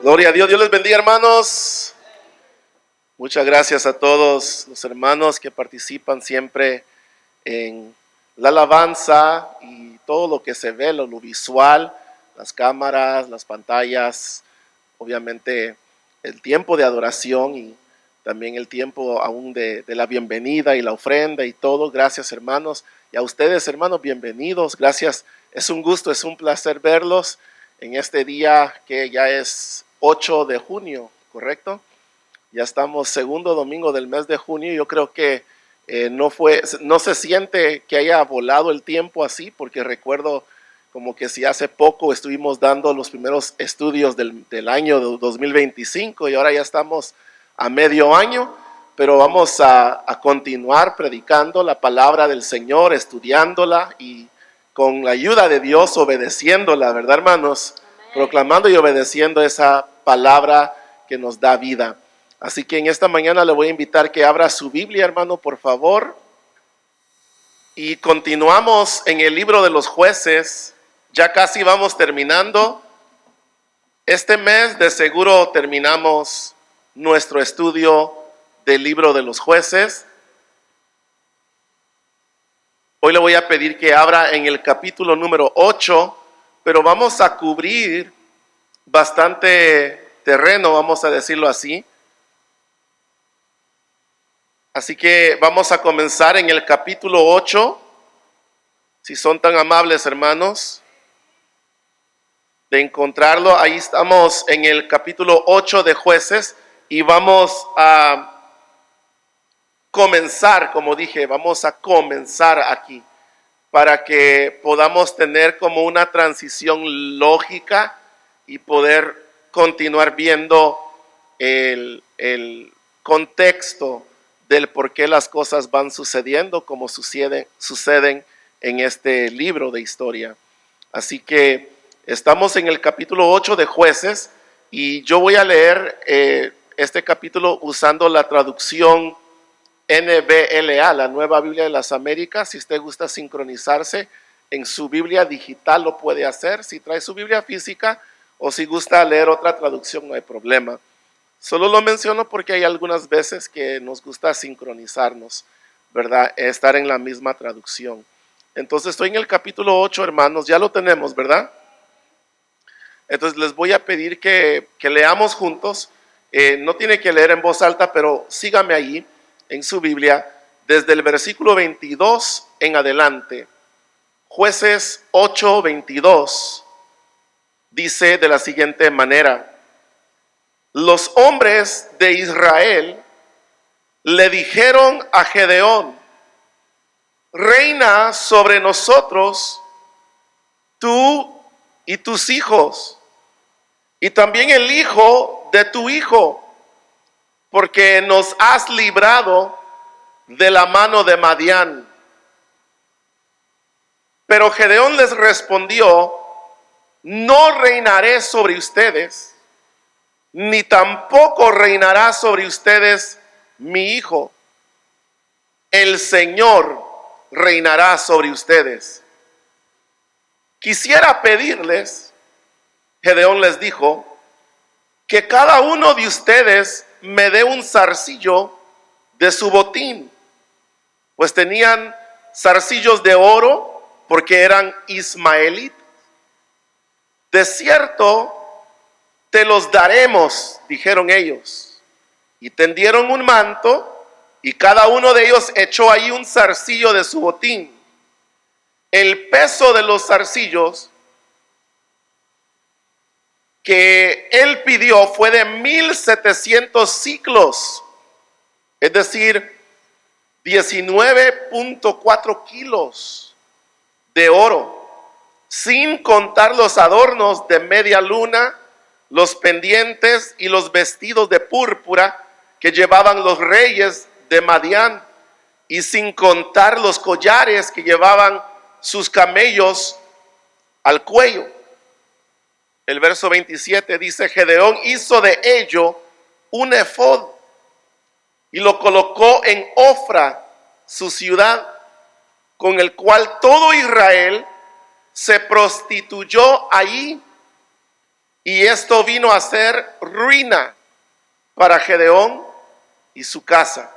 Gloria a Dios. Dios les bendiga, hermanos. Muchas gracias a todos los hermanos que participan siempre en la alabanza y todo lo que se ve, lo visual, las cámaras, las pantallas, obviamente el tiempo de adoración y también el tiempo aún de la bienvenida y la ofrenda y todo. Gracias, hermanos. Y a ustedes, hermanos, bienvenidos. Gracias. Es un gusto, es un placer verlos en este día que ya es 8 de junio, ¿correcto? Ya estamos segundo domingo del mes de junio. Yo creo que no se siente que haya volado el tiempo así, porque recuerdo como que si hace poco estuvimos dando los primeros estudios del año 2025 y ahora ya estamos a medio año, pero vamos a continuar predicando la palabra del Señor, estudiándola y con la ayuda de Dios obedeciéndola, ¿verdad, hermanos? Amén. Proclamando y obedeciendo esa palabra que nos da vida. Así que en esta mañana le voy a invitar que abra su Biblia, hermano, por favor. Y continuamos en el libro de los Jueces. Ya casi vamos terminando. Este mes de seguro terminamos nuestro estudio del libro de los Jueces. Hoy le voy a pedir que abra en el capítulo número 8, pero vamos a cubrir bastante terreno, vamos a decirlo así. Así que vamos a comenzar en el capítulo 8, si son tan amables, hermanos, de encontrarlo. Ahí estamos en el capítulo 8 de Jueces y vamos a comenzar, como dije, vamos a comenzar aquí para que podamos tener como una transición lógica y poder continuar viendo el contexto del por qué las cosas van sucediendo como suceden en este libro de historia. Así que estamos en el capítulo 8 de Jueces y yo voy a leer este capítulo usando la traducción NBLA, la Nueva Biblia de las Américas. Si usted gusta sincronizarse en su Biblia digital lo puede hacer, si trae su Biblia física o si gusta leer otra traducción no hay problema. Solo lo menciono porque hay algunas veces que nos gusta sincronizarnos, ¿verdad? Estar en la misma traducción. Entonces estoy en el capítulo 8, hermanos, ya lo tenemos, ¿verdad? Entonces les voy a pedir que leamos juntos. No tiene que leer en voz alta, pero sígame ahí en su Biblia, desde el versículo 22 en adelante. Jueces 8:22 dice de la siguiente manera: los hombres de Israel le dijeron a Gedeón: reina sobre nosotros tú y tus hijos, y también el hijo de tu hijo, porque nos has librado de la mano de Madián. Pero Gedeón les respondió: no reinaré sobre ustedes, ni tampoco reinará sobre ustedes mi hijo. El Señor reinará sobre ustedes. Quisiera pedirles, Gedeón les dijo, que cada uno de ustedes me dé un zarcillo de su botín, pues tenían zarcillos de oro porque eran ismaelitas. De cierto te los daremos, dijeron ellos, y tendieron un manto y cada uno de ellos echó ahí un zarcillo de su botín. El peso de los zarcillos que él pidió fue de 1,700 siclos, es decir, 19.4 kilos de oro, sin contar los adornos de media luna, los pendientes y los vestidos de púrpura que llevaban los reyes de Madián, y sin contar los collares que llevaban sus camellos al cuello. El verso 27 dice: Gedeón hizo de ello un efod y lo colocó en Ofra, su ciudad, con el cual todo Israel se prostituyó allí y esto vino a ser ruina para Gedeón y su casa.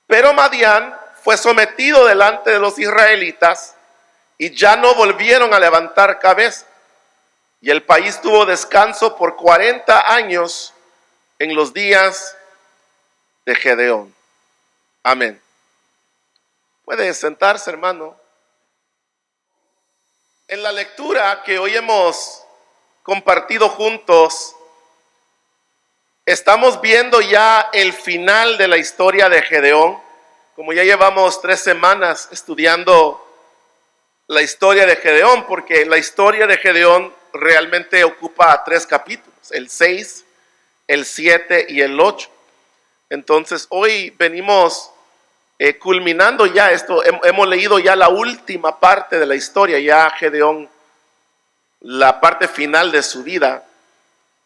Pero Madián fue sometido delante de los israelitas y ya no volvieron a levantar cabeza. Y el país tuvo descanso por 40 años en los días de Gedeón. Amén. Puede sentarse, hermano. En la lectura que hoy hemos compartido juntos, estamos viendo ya el final de la historia de Gedeón. Como ya llevamos 3 semanas estudiando la historia de Gedeón, porque la historia de Gedeón realmente ocupa 3 capítulos, el 6, el 7 y el 8. Entonces hoy venimos culminando ya esto, hemos leído ya la última parte de la historia, ya Gedeón, la parte final de su vida,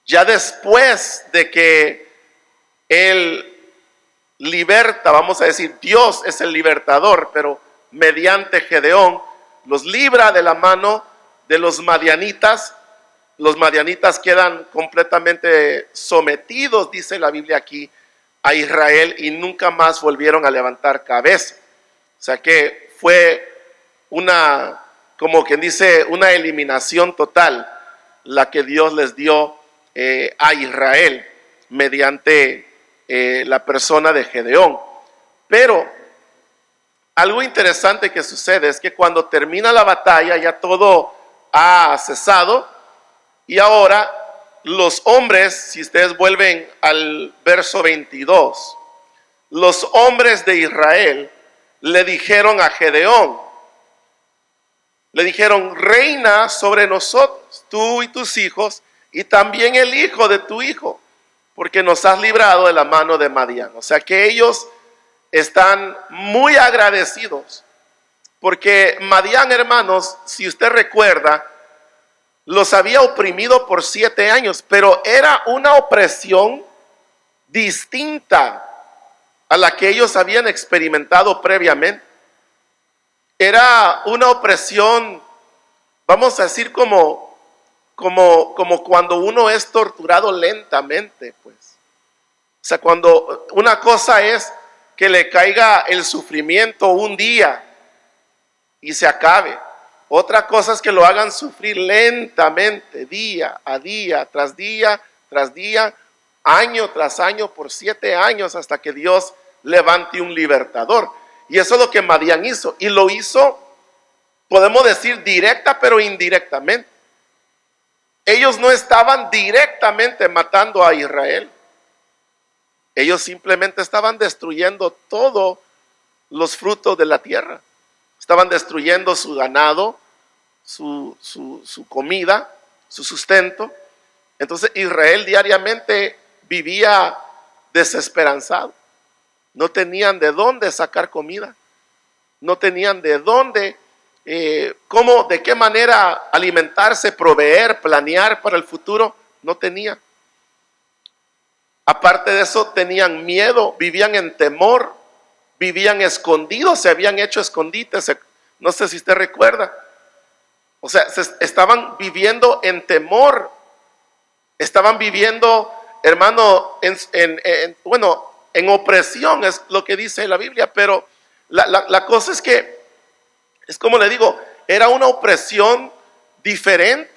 ya después de que él liberta, vamos a decir, Dios es el libertador, pero mediante Gedeón los libra de la mano de los madianitas. Los madianitas quedan completamente sometidos, dice la Biblia aquí, a Israel, y nunca más volvieron a levantar cabeza. O sea que fue una, como quien dice, una eliminación total la que Dios les dio a Israel mediante la persona de Gedeón. Pero algo interesante que sucede es que cuando termina la batalla ya todo ha cesado, y ahora los hombres, si ustedes vuelven al verso 22, los hombres de Israel le dijeron a Gedeón, le dijeron: reina sobre nosotros, tú y tus hijos, y también el hijo de tu hijo, porque nos has librado de la mano de Madián. O sea que ellos están muy agradecidos, porque Madián, hermanos, si usted recuerda, los había oprimido por 7 años, pero era una opresión distinta a la que ellos habían experimentado previamente. Era una opresión, vamos a decir, como cuando uno es torturado lentamente, pues. O sea, cuando una cosa es que le caiga el sufrimiento un día y se acabe. Otra cosa es que lo hagan sufrir lentamente, día a día, tras día, año tras año, por 7 años, hasta que Dios levante un libertador. Y eso es lo que Madián hizo. Y lo hizo, podemos decir, directa pero indirectamente. Ellos no estaban directamente matando a Israel. Ellos simplemente estaban destruyendo todos los frutos de la tierra. Estaban destruyendo su ganado, su comida, su sustento. Entonces Israel diariamente vivía desesperanzado. No tenían de dónde sacar comida. No tenían de dónde, de qué manera alimentarse, proveer, planear para el futuro. No tenían. Aparte de eso, tenían miedo, vivían en temor, vivían escondidos, se habían hecho escondites. No sé si usted recuerda. O sea, estaban viviendo en temor. Estaban viviendo, hermano, en opresión, es lo que dice la Biblia. Pero la cosa es que, es como le digo, era una opresión diferente.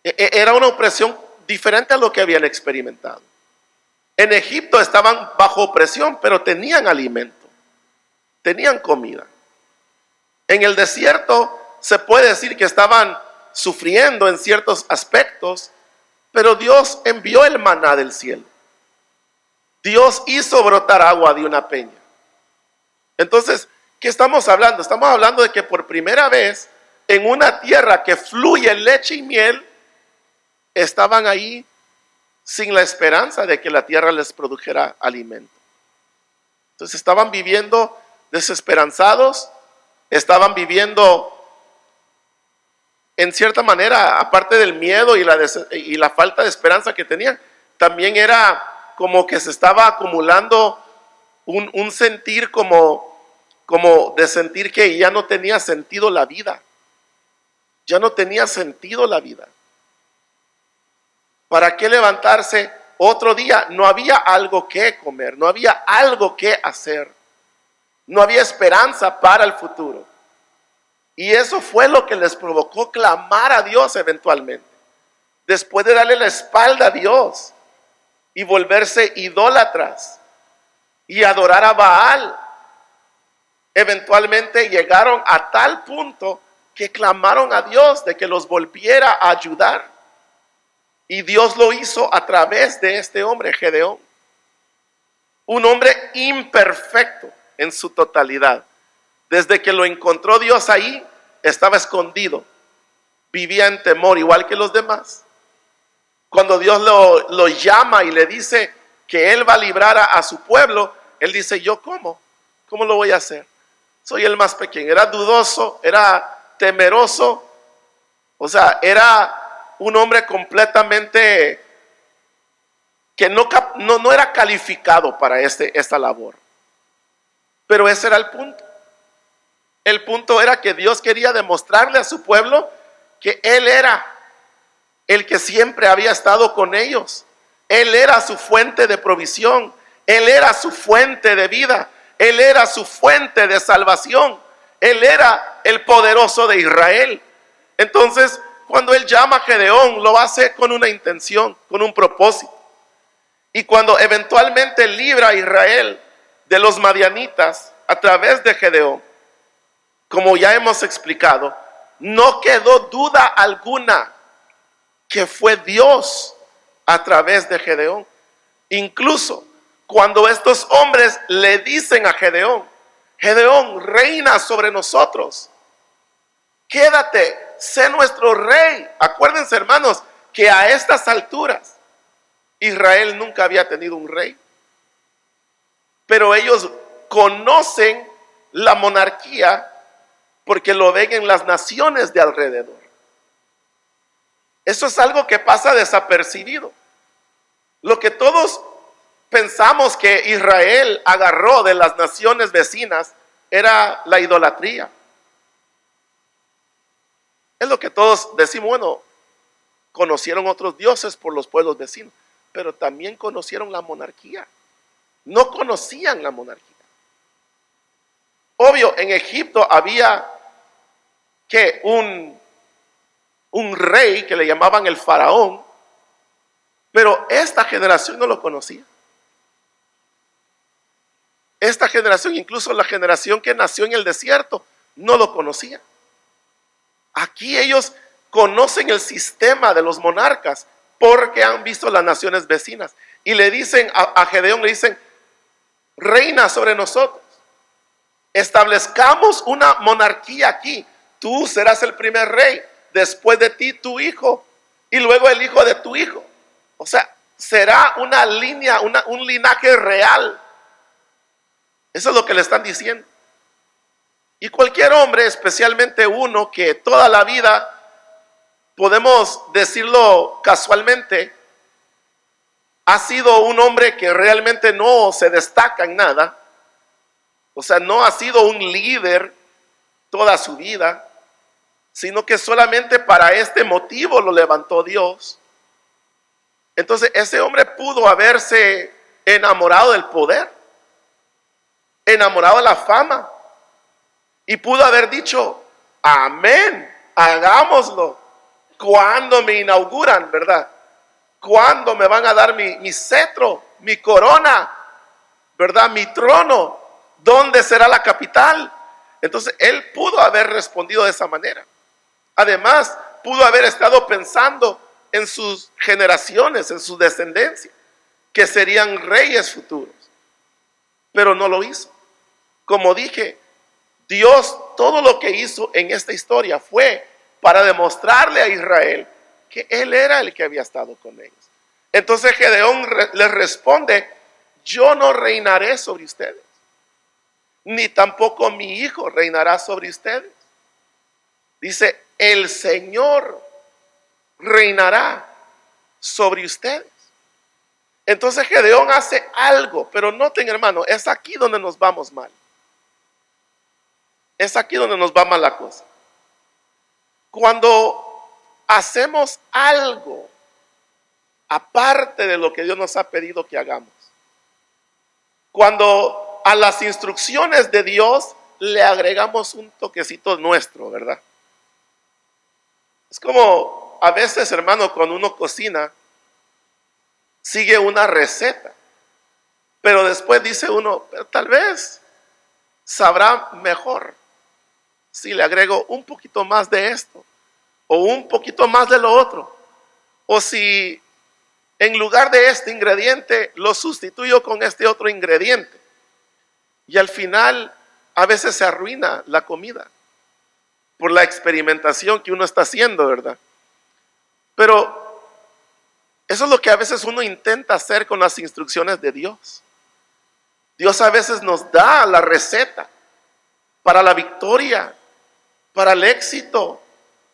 Era una opresión diferente a lo que habían experimentado. En Egipto estaban bajo opresión, pero tenían alimento, tenían comida. En el desierto se puede decir que estaban sufriendo en ciertos aspectos, pero Dios envió el maná del cielo. Dios hizo brotar agua de una peña. Entonces, ¿qué estamos hablando? Estamos hablando de que por primera vez en una tierra que fluye leche y miel, estaban ahí sin la esperanza de que la tierra les produjera alimento. Entonces estaban viviendo desesperanzados, estaban viviendo en cierta manera, aparte del miedo y la falta de esperanza que tenían, también era como que se estaba acumulando un sentir como de sentir que ya no tenía sentido la vida. Ya no tenía sentido la vida. ¿Para qué levantarse otro día? No había algo que comer, no había algo que hacer, no había esperanza para el futuro. Y eso fue lo que les provocó clamar a Dios eventualmente. Después de darle la espalda a Dios y volverse idólatras y adorar a Baal, eventualmente llegaron a tal punto que clamaron a Dios de que los volviera a ayudar. Y Dios lo hizo a través de este hombre, Gedeón. Un hombre imperfecto en su totalidad. Desde que lo encontró Dios ahí, estaba escondido. Vivía en temor, igual que los demás. Cuando Dios lo llama y le dice que Él va a librar a su pueblo, Él dice, ¿yo cómo? ¿Cómo lo voy a hacer? Soy el más pequeño. Era dudoso, era temeroso. O sea, era un hombre completamente que no era calificado para esta labor. Pero ese era el punto. El punto era que Dios quería demostrarle a su pueblo que Él era el que siempre había estado con ellos. Él era su fuente de provisión. Él era su fuente de vida. Él era su fuente de salvación. Él era el poderoso de Israel. Entonces, cuando Él llama a Gedeón, lo hace con una intención, con un propósito. Y cuando eventualmente libra a Israel de los madianitas a través de Gedeón, como ya hemos explicado, no quedó duda alguna que fue Dios a través de Gedeón. Incluso cuando estos hombres le dicen a Gedeón, Gedeón, reina sobre nosotros, quédate, sé nuestro rey. Acuérdense, hermanos, que a estas alturas Israel nunca había tenido un rey, pero ellos conocen la monarquía porque lo ven en las naciones de alrededor. Eso es algo que pasa desapercibido. Lo que todos pensamos que Israel agarró de las naciones vecinas era la idolatría. Es lo que todos decimos, bueno, conocieron otros dioses por los pueblos vecinos, pero también conocieron la monarquía. No conocían la monarquía. Obvio, en Egipto había que un rey que le llamaban el faraón, pero esta generación no lo conocía. Esta generación, incluso la generación que nació en el desierto, no lo conocía. Aquí ellos conocen el sistema de los monarcas porque han visto las naciones vecinas. Y le dicen a Gedeón, le dicen, reina sobre nosotros. Establezcamos una monarquía aquí. Tú serás el primer rey. Después de ti, tu hijo. Y luego el hijo de tu hijo. O sea, será una línea, un linaje real. Eso es lo que le están diciendo. Y cualquier hombre, especialmente uno que toda la vida, podemos decirlo casualmente, ha sido un hombre que realmente no se destaca en nada. O sea, no ha sido un líder toda su vida, sino que solamente para este motivo lo levantó Dios. Entonces ese hombre pudo haberse enamorado del poder, enamorado de la fama, y pudo haber dicho, amén, hagámoslo. ¿Cuándo me inauguran, verdad? ¿Cuándo me van a dar mi cetro, mi corona, verdad? Mi trono. ¿Dónde será la capital? Entonces él pudo haber respondido de esa manera. Además, pudo haber estado pensando en sus generaciones, en su descendencia, que serían reyes futuros. Pero no lo hizo. Como dije, Dios todo lo que hizo en esta historia fue para demostrarle a Israel que Él era el que había estado con ellos. Entonces Gedeón les responde, yo no reinaré sobre ustedes, ni tampoco mi hijo reinará sobre ustedes. Dice, el Señor reinará sobre ustedes. Entonces Gedeón hace algo, pero noten, hermano, es aquí donde nos vamos mal. Es aquí donde nos va mal la cosa. Cuando hacemos algo aparte de lo que Dios nos ha pedido que hagamos. Cuando a las instrucciones de Dios le agregamos un toquecito nuestro, ¿verdad? Es como a veces, hermano, cuando uno cocina, sigue una receta, pero después dice uno, pero tal vez sabrá mejor si le agrego un poquito más de esto o un poquito más de lo otro, o si en lugar de este ingrediente lo sustituyo con este otro ingrediente. Y al final a veces se arruina la comida por la experimentación que uno está haciendo, ¿verdad? Pero eso es lo que a veces uno intenta hacer con las instrucciones de Dios. Dios a veces nos da la receta para la victoria, para el éxito,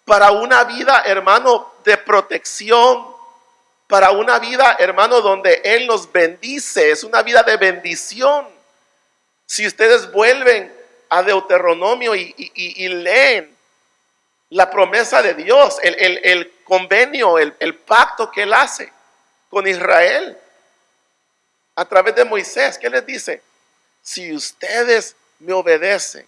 para una vida, hermano, de protección, para una vida, hermano, donde Él nos bendice. Es una vida de bendición. Si ustedes vuelven a Deuteronomio y leen la promesa de Dios, el convenio, el pacto que Él hace con Israel a través de Moisés, ¿qué les dice? Si ustedes me obedecen,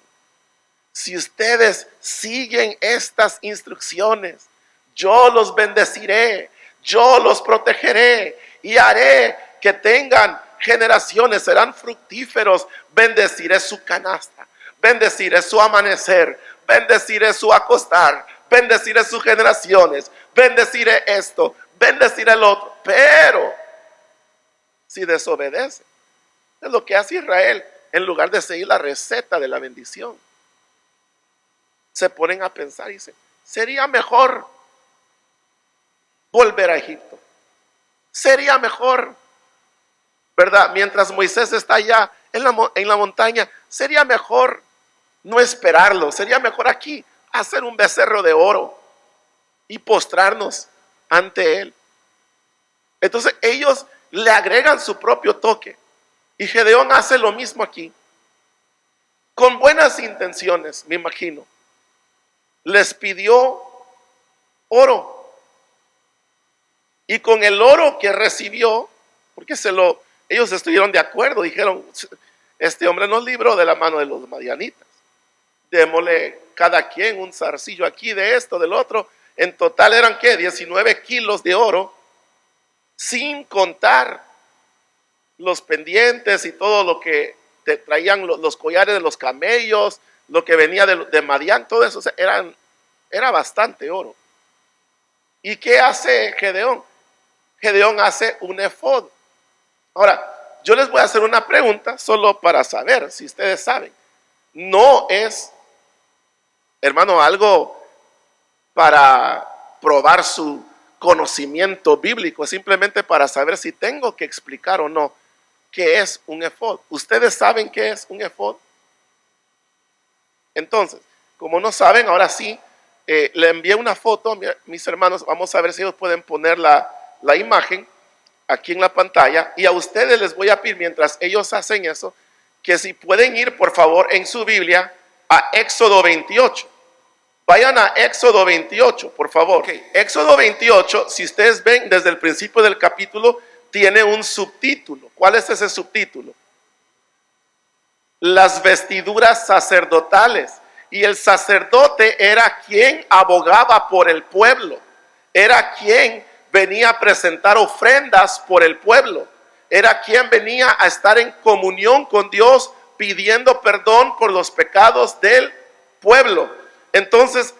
si ustedes siguen estas instrucciones, yo los bendeciré, yo los protegeré y haré que tengan generaciones, serán fructíferos. Bendeciré su canasta, bendeciré su amanecer, bendeciré su acostar, bendeciré sus generaciones, bendeciré esto, bendeciré el otro. Pero si desobedece, es lo que hace Israel. En lugar de seguir la receta de la bendición, se ponen a pensar y dicen, sería mejor volver a Egipto. Sería mejor, ¿verdad? Mientras Moisés está allá en la montaña, sería mejor no esperarlo. Sería mejor aquí hacer un becerro de oro y postrarnos ante él. Entonces ellos le agregan su propio toque. Y Gedeón hace lo mismo aquí. Con buenas intenciones, me imagino. Les pidió oro. Y con el oro que recibió, porque ellos estuvieron de acuerdo, dijeron, este hombre nos libró de la mano de los madianitas. Démosle cada quien un zarcillo aquí de esto, del otro. En total eran, ¿qué? 19 kilos de oro, sin contar los pendientes y todo lo que te traían los collares de los camellos, lo que venía de Madián, todo eso, o sea, era bastante oro. ¿Y qué hace Gedeón? Gedeón hace un efod. Ahora, yo les voy a hacer una pregunta solo para saber si ustedes saben. No es, hermano, algo para probar su conocimiento bíblico, es simplemente para saber si tengo que explicar o no qué es un efod. ¿Ustedes saben qué es un efod? Entonces, como no saben, ahora sí, le envié una foto, mis hermanos, vamos a ver si ellos pueden poner la imagen aquí en la pantalla, y a ustedes les voy a pedir, mientras ellos hacen eso, que si pueden ir por favor en su Biblia a Éxodo 28. Vayan a Éxodo 28, por favor. Okay. Éxodo 28, si ustedes ven desde el principio del capítulo, tiene un subtítulo. ¿Cuál es ese subtítulo? Las vestiduras sacerdotales. Y el sacerdote era quien abogaba por el pueblo. Era quien venía a presentar ofrendas por el pueblo. Era quien venía a estar en comunión con Dios, pidiendo perdón por los pecados del pueblo. Entonces,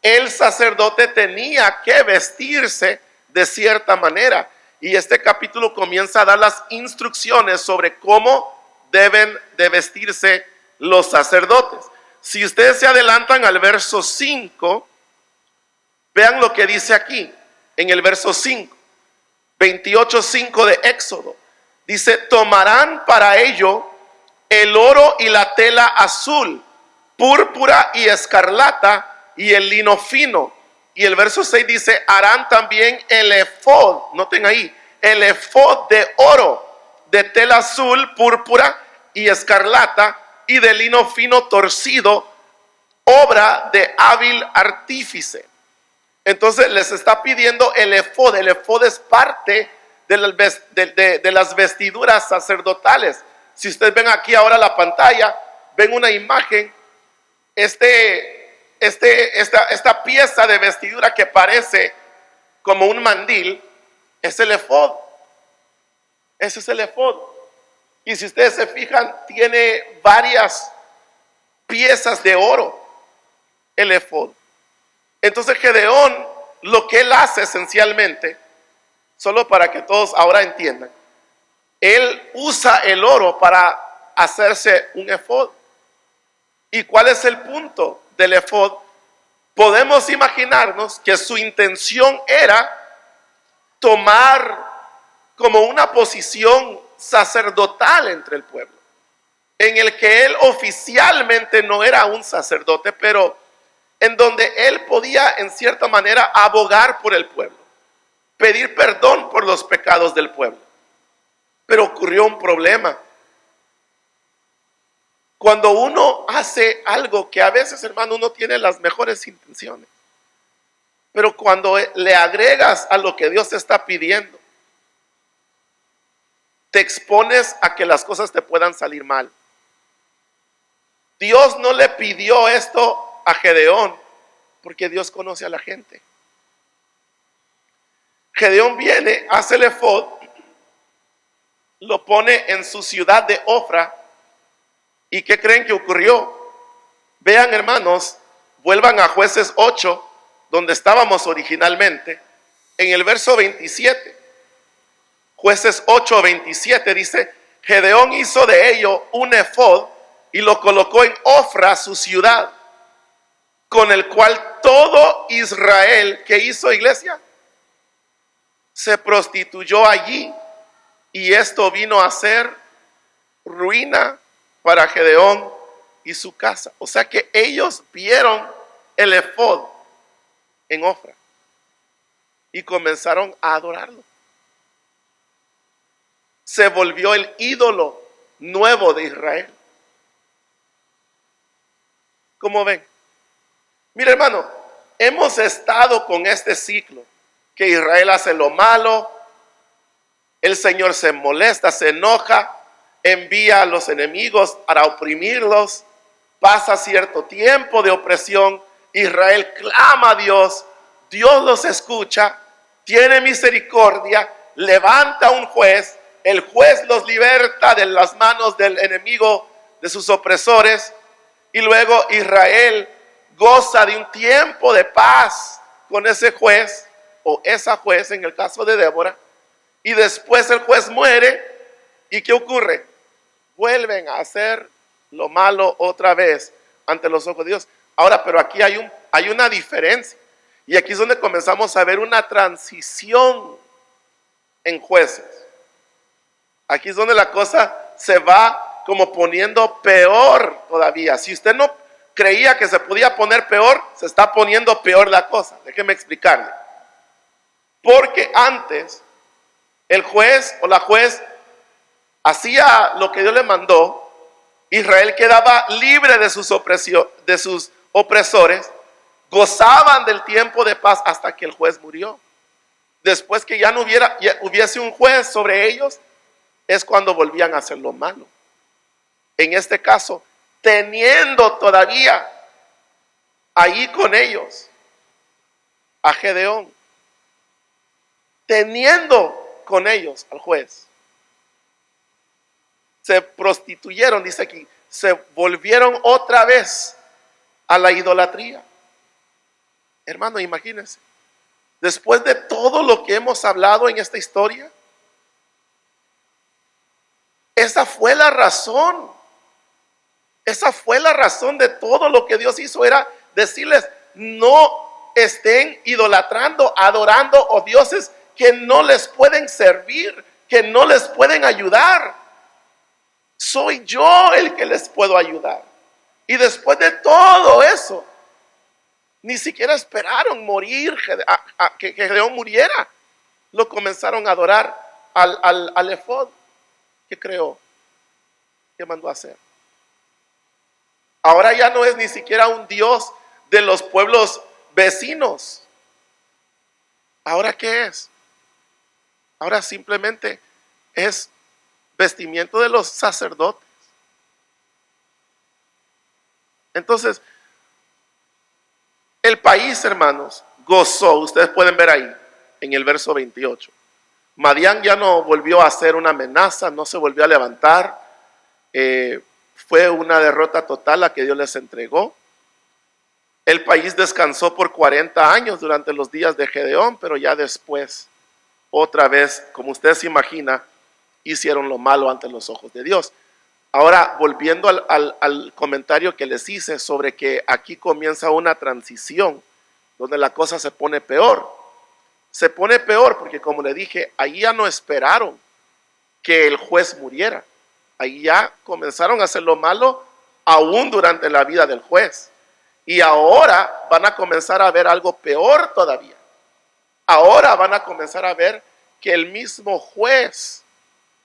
el sacerdote tenía que vestirse de cierta manera. Y este capítulo comienza a dar las instrucciones sobre cómo deben de vestirse los sacerdotes. Si ustedes se adelantan al verso 5, vean lo que dice aquí, en el verso 5, 28:5 de Éxodo. Dice, tomarán para ello el oro y la tela azul, púrpura y escarlata y el lino fino. Y el verso 6 dice, harán también el efod, noten ahí, el efod de oro, de tela azul, púrpura y escarlata y de lino fino torcido, obra de hábil artífice. Entonces les está pidiendo el efod. El efod es parte de las vestiduras sacerdotales. Si ustedes ven aquí ahora la pantalla, ven una imagen, esta pieza de vestidura que parece como un mandil, es el efod. Ese es el efod. Y si ustedes se fijan, tiene varias piezas de oro, el efod. Entonces Gedeón, lo que él hace esencialmente, solo para que todos ahora entiendan, él usa el oro para hacerse un efod. ¿Y cuál es el punto del efod? Podemos imaginarnos que su intención era tomar como una posición sacerdotal entre el pueblo, en el que él oficialmente no era un sacerdote, pero en donde él podía en cierta manera abogar por el pueblo, pedir perdón por los pecados del pueblo. Pero ocurrió un problema. Cuando uno hace algo que a veces, hermano, uno tiene las mejores intenciones, pero cuando le agregas a lo que Dios te está pidiendo, te expones a que las cosas te puedan salir mal. Dios no le pidió esto a Gedeón porque Dios conoce a la gente. Gedeón viene, hace el efod, lo pone en su ciudad de Ofra. ¿Y qué creen que ocurrió? Vean, hermanos, vuelvan a Jueces 8, donde estábamos originalmente, en el verso 27. Jueces 8, 27 dice: Gedeón hizo de ello un efod y lo colocó en Ofra, su ciudad, con el cual todo Israel, ¿qué hizo, iglesia? Se prostituyó allí, y esto vino a ser ruina para Gedeón y su casa. O sea que ellos vieron el efod en Ofra y comenzaron a adorarlo. Se volvió el ídolo nuevo de Israel. ¿Cómo ven? Mira, hermano, hemos estado con este ciclo, que Israel hace lo malo, el Señor se molesta, se enoja, envía a los enemigos para oprimirlos, pasa cierto tiempo de opresión, Israel clama a Dios, Dios los escucha, tiene misericordia, levanta un juez, el juez los liberta de las manos del enemigo, de sus opresores, y luego Israel goza de un tiempo de paz con ese juez o esa juez en el caso de Débora, y después el juez muere. ¿Y qué ocurre? Vuelven a hacer lo malo otra vez ante los ojos de Dios. Ahora, pero aquí hay una diferencia, y aquí es donde comenzamos a ver una transición en Jueces. Aquí es donde la cosa se va como poniendo peor todavía. Si usted no creía que se podía poner peor, se está poniendo peor la cosa. Déjeme explicarle. Porque antes el juez o la juez hacía lo que Dios le mandó, Israel quedaba libre de sus opresores, gozaban del tiempo de paz hasta que el juez murió. Después que ya no hubiese un juez sobre ellos, es cuando volvían a hacer lo malo. En este caso, teniendo todavía ahí con ellos a Gedeón, teniendo con ellos al juez, se prostituyeron, dice aquí, se volvieron otra vez a la idolatría. Hermano, imagínense, después de todo lo que hemos hablado en esta historia, esa fue la razón. Esa fue la razón de todo lo que Dios hizo, era decirles: no estén idolatrando, adorando a dioses que no les pueden servir, que no les pueden ayudar. Soy yo el que les puedo ayudar. Y después de todo eso, ni siquiera esperaron morir, que Gedeón muriera. Lo comenzaron a adorar al efod que creó, que mandó a hacer. Ahora ya no es ni siquiera un Dios de los pueblos vecinos. ¿Ahora qué es? Ahora simplemente es vestimiento de los sacerdotes. Entonces, el país, hermanos, gozó. Ustedes pueden ver ahí, en el verso 28. Madián ya no volvió a ser una amenaza, no se volvió a levantar. Fue una derrota total la que Dios les entregó. El país descansó por 40 años durante los días de Gedeón, pero ya después, otra vez, como usted se imagina, hicieron lo malo ante los ojos de Dios. Ahora, volviendo al comentario que les hice sobre que aquí comienza una transición, donde la cosa se pone peor. Se pone peor porque, como le dije, ahí ya no esperaron que el juez muriera. Ahí ya comenzaron a hacer lo malo aún durante la vida del juez. Y ahora van a comenzar a ver algo peor todavía. Ahora van a comenzar a ver que el mismo juez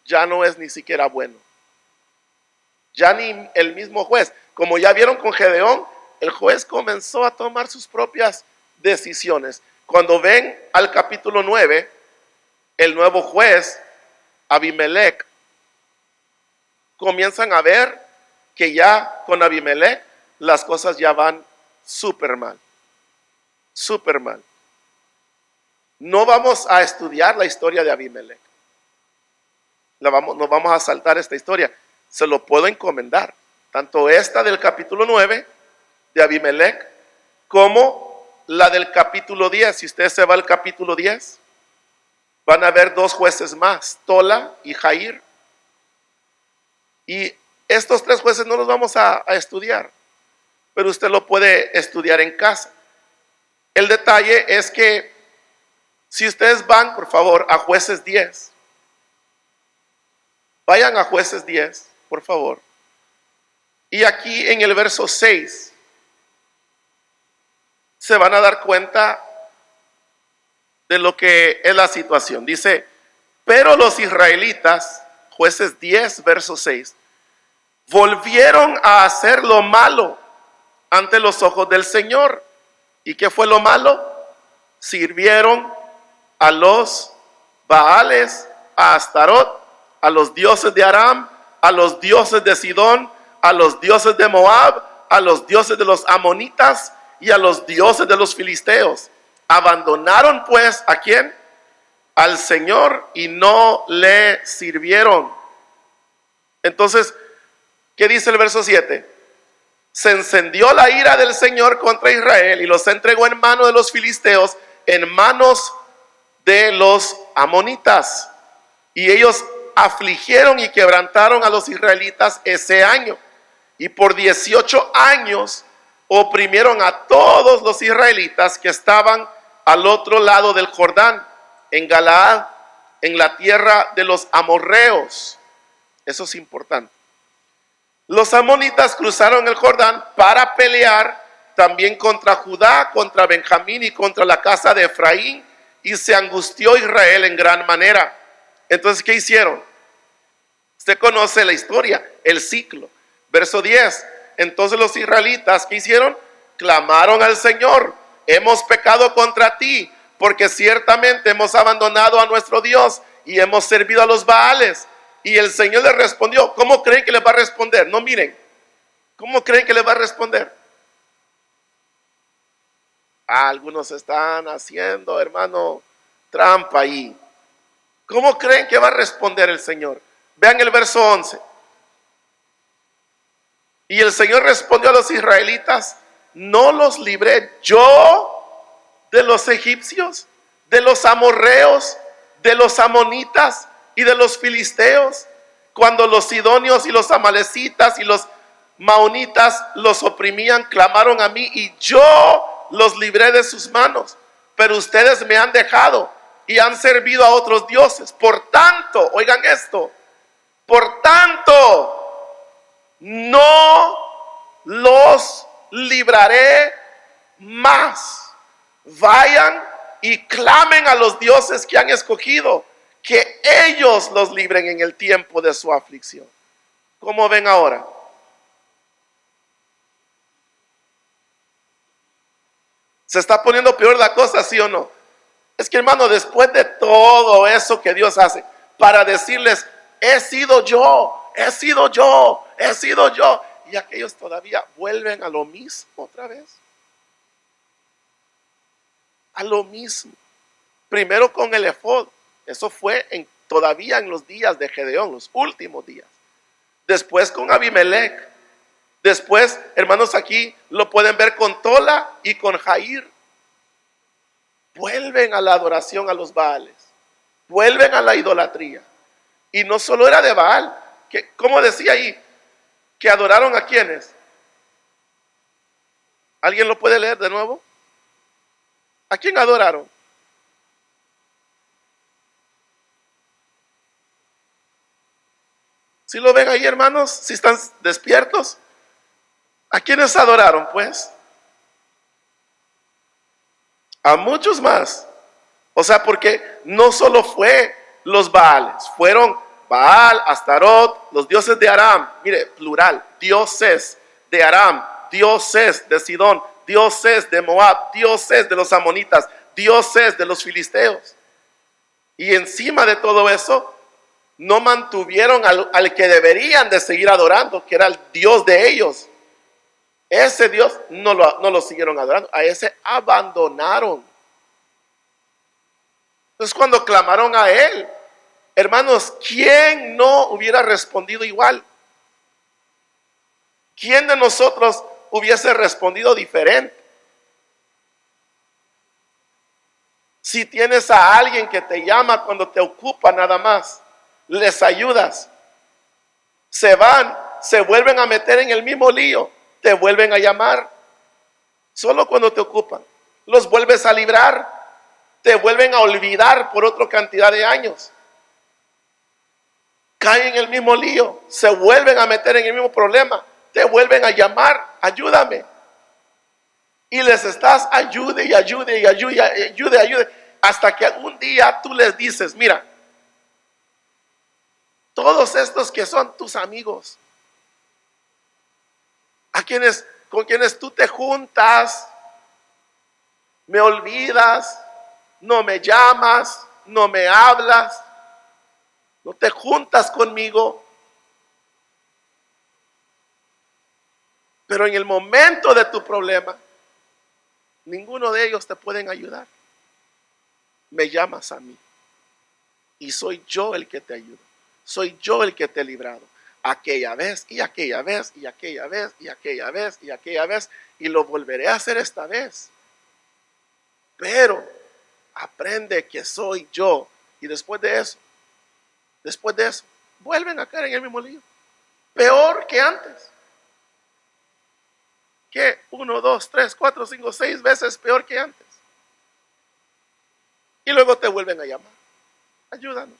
ya no es ni siquiera bueno. Ya ni el mismo juez. Como ya vieron con Gedeón, el juez comenzó a tomar sus propias decisiones. Cuando ven al capítulo 9, el nuevo juez, Abimelech, comienzan a ver que ya con Abimelech las cosas ya van súper mal. Súper mal. No vamos a estudiar la historia de Abimelech. Nos vamos a saltar esta historia. Se lo puedo encomendar. Tanto esta del capítulo 9 de Abimelech como la del capítulo 10. Si usted se va al capítulo 10, van a ver dos jueces más, Tola y Jair. Y estos tres jueces no los vamos a estudiar, pero usted lo puede estudiar en casa. El detalle es que si ustedes van, por favor, a Jueces 10, vayan a Jueces 10, por favor. Y aquí en el verso 6 se van a dar cuenta de lo que es la situación. Dice, pero los israelitas, Jueces 10, verso 6, volvieron a hacer lo malo ante los ojos del Señor. ¿Y qué fue lo malo? Sirvieron a los Baales, a Astarot, a los dioses de Aram, a los dioses de Sidón, a los dioses de Moab, a los dioses de los amonitas y a los dioses de los filisteos. Abandonaron pues, ¿a quién? Al Señor, y no le sirvieron. Entonces, ¿qué dice el verso 7? Se encendió la ira del Señor contra Israel y los entregó en manos de los filisteos, en manos de los amonitas. Y ellos afligieron y quebrantaron a los israelitas ese año. Y por 18 años oprimieron a todos los israelitas que estaban al otro lado del Jordán, en Galaad, en la tierra de los amorreos. Eso es importante. Los amonitas cruzaron el Jordán para pelear también contra Judá, contra Benjamín y contra la casa de Efraín, y se angustió Israel en gran manera. Entonces, ¿qué hicieron? Usted conoce la historia, el ciclo. Verso 10. Entonces los israelitas, ¿qué hicieron? Clamaron al Señor: hemos pecado contra ti, porque ciertamente hemos abandonado a nuestro Dios y hemos servido a los Baales. Y el Señor les respondió. ¿Cómo creen que les va a responder? No, miren, ¿cómo creen que les va a responder? Algunos están haciendo, hermano, trampa ahí. ¿Cómo creen que va a responder el Señor? Vean el verso 11. Y el Señor respondió a los israelitas: ¿no los libré yo de los egipcios, de los amorreos, de los amonitas y de los filisteos, cuando los sidonios y los amalecitas y los maonitas los oprimían? Clamaron a mí y yo los libré de sus manos. Pero ustedes me han dejado y han servido a otros dioses. Por tanto, oigan esto, por tanto, no los libraré más. Vayan y clamen a los dioses que han escogido, que ellos los libren en el tiempo de su aflicción. ¿Cómo ven ahora? ¿Se está poniendo peor la cosa, sí o no? Es que, hermano, después de todo eso que Dios hace, para decirles, he sido yo, he sido yo, he sido yo, y aquellos todavía vuelven a lo mismo otra vez. A lo mismo. Primero con el efod. Eso fue todavía en los días de Gedeón, los últimos días. Después con Abimelech. Después, hermanos, aquí lo pueden ver con Tola y con Jair. Vuelven a la adoración a los Baales. Vuelven a la idolatría. Y no solo era de Baal, que, como decía ahí, que adoraron a quienes. ¿Alguien lo puede leer de nuevo? ¿A quién adoraron? ¿Sí lo ven ahí, hermanos? ¿Sí están despiertos? ¿A quiénes adoraron, pues? A muchos más. O sea, porque no solo fue los Baales, fueron Baal, Astarot, los dioses de Aram, mire, plural, dioses de Aram, dioses de Sidón, dioses de Moab, dioses de los amonitas, dioses de los filisteos. Y encima de todo eso, no mantuvieron al que deberían de seguir adorando, que era el Dios de ellos. Ese Dios no lo siguieron adorando, a ese abandonaron. Entonces cuando clamaron a él, hermanos, ¿quién no hubiera respondido igual? ¿Quién de nosotros hubiese respondido diferente? Si tienes a alguien que te llama cuando te ocupa nada más, les ayudas, se van, se vuelven a meter en el mismo lío, te vuelven a llamar, solo cuando te ocupan, los vuelves a librar, te vuelven a olvidar por otra cantidad de años. Caen en el mismo lío, se vuelven a meter en el mismo problema, te vuelven a llamar, ayúdame. Y les estás ayude y ayude y ayude, ayude, hasta que un día tú les dices, mira, todos estos que son tus amigos, con quienes tú te juntas, me olvidas, no me llamas, no me hablas, no te juntas conmigo. Pero en el momento de tu problema, ninguno de ellos te pueden ayudar. Me llamas a mí. Y soy yo el que te ayuda. Soy yo el que te he librado. Aquella vez, y aquella vez, y aquella vez, y aquella vez, y aquella vez. Y lo volveré a hacer esta vez. Pero aprende que soy yo. Y después de eso, vuelven a caer en el mismo lío. Peor que antes. Que 1, 2, 3, 4, 5, 6 veces peor que antes. Y luego te vuelven a llamar. Ayúdanos.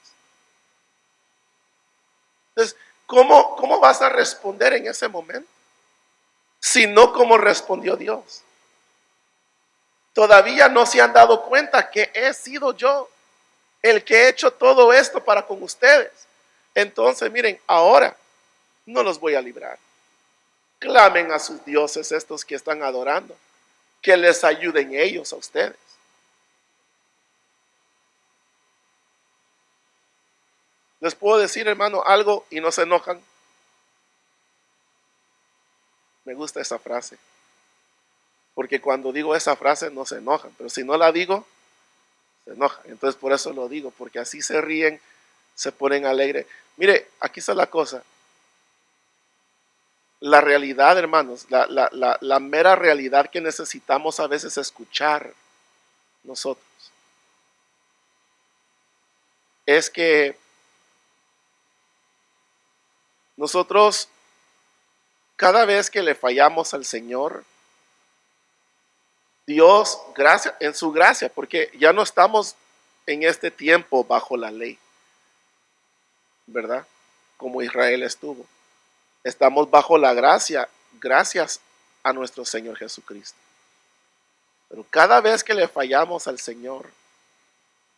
Entonces, ¿cómo vas a responder en ese momento? Si no como respondió Dios. Todavía no se han dado cuenta que he sido yo el que he hecho todo esto para con ustedes. Entonces, miren, ahora no los voy a librar. Clamen a sus dioses estos que están adorando, que les ayuden ellos a ustedes. Les puedo decir, hermano, algo y no se enojan. Me gusta esa frase. Porque cuando digo esa frase no se enojan. Pero si no la digo, se enojan. Entonces por eso lo digo. Porque así se ríen, se ponen alegres. Mire, aquí está la cosa. La realidad, hermanos, la mera realidad que necesitamos a veces escuchar nosotros es que nosotros, cada vez que le fallamos al Señor, Dios, gracias, en su gracia, porque ya no estamos en este tiempo bajo la ley, ¿verdad? Como Israel estuvo. Estamos bajo la gracia, gracias a nuestro Señor Jesucristo. Pero cada vez que le fallamos al Señor,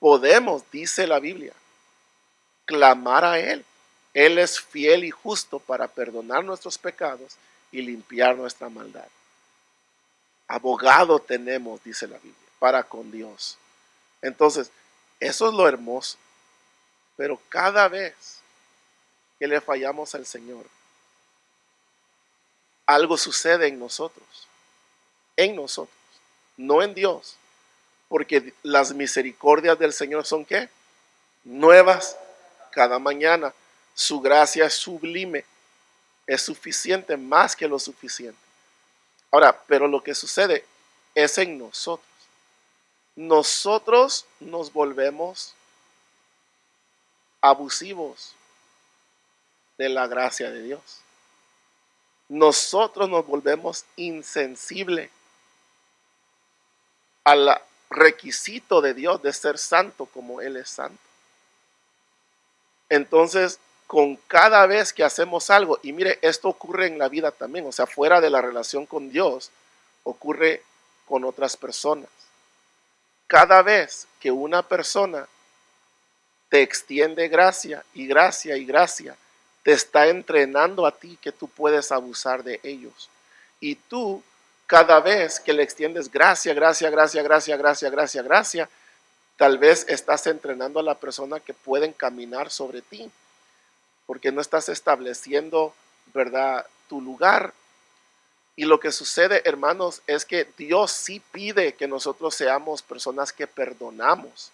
podemos, dice la Biblia, clamar a Él. Él es fiel y justo para perdonar nuestros pecados y limpiar nuestra maldad. Abogado tenemos, dice la Biblia, para con Dios, Entonces, eso es lo hermoso. Pero cada vez que le fallamos al Señor, algo sucede en nosotros, no en Dios, porque las misericordias del Señor son ¿qué? Nuevas cada mañana. Su gracia es sublime, es suficiente, más que lo suficiente. Ahora, pero lo que sucede es en nosotros. Nosotros nos volvemos abusivos de la gracia de Dios. Nosotros nos volvemos insensibles al requisito de Dios de ser santo como Él es santo. Entonces, con cada vez que hacemos algo, y mire, esto ocurre en la vida también, o sea, fuera de la relación con Dios, ocurre con otras personas. Cada vez que una persona te extiende gracia y gracia y gracia, te está entrenando a ti que tú puedes abusar de ellos. Y tú, cada vez que le extiendes gracia, tal vez estás entrenando a la persona que pueden caminar sobre ti, porque no estás estableciendo, ¿verdad?, tu lugar. Y lo que sucede, hermanos, es que Dios sí pide que nosotros seamos personas que perdonamos,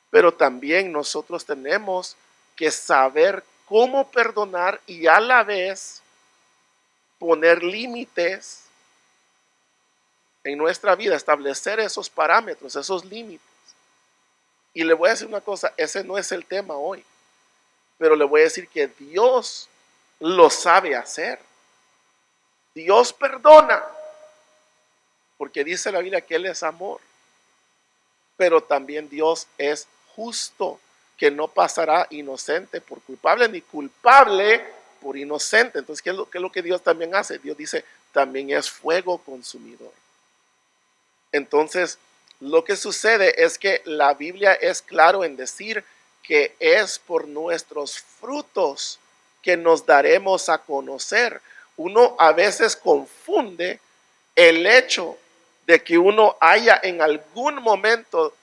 pero también nosotros tenemos que saber cómo perdonar y a la vez poner límites en nuestra vida, establecer esos parámetros, esos límites. Y le voy a decir una cosa, ese no es el tema hoy, pero le voy a decir que Dios lo sabe hacer. Dios perdona, porque dice la Biblia que Él es amor, pero también Dios es justo, que no pasará inocente por culpable, ni culpable por inocente. Entonces, ¿qué es lo que Dios también hace? Dios dice, también es fuego consumidor. Entonces, lo que sucede es que la Biblia es claro en decir que es por nuestros frutos que nos daremos a conocer. Uno a veces confunde el hecho de que uno haya en algún momento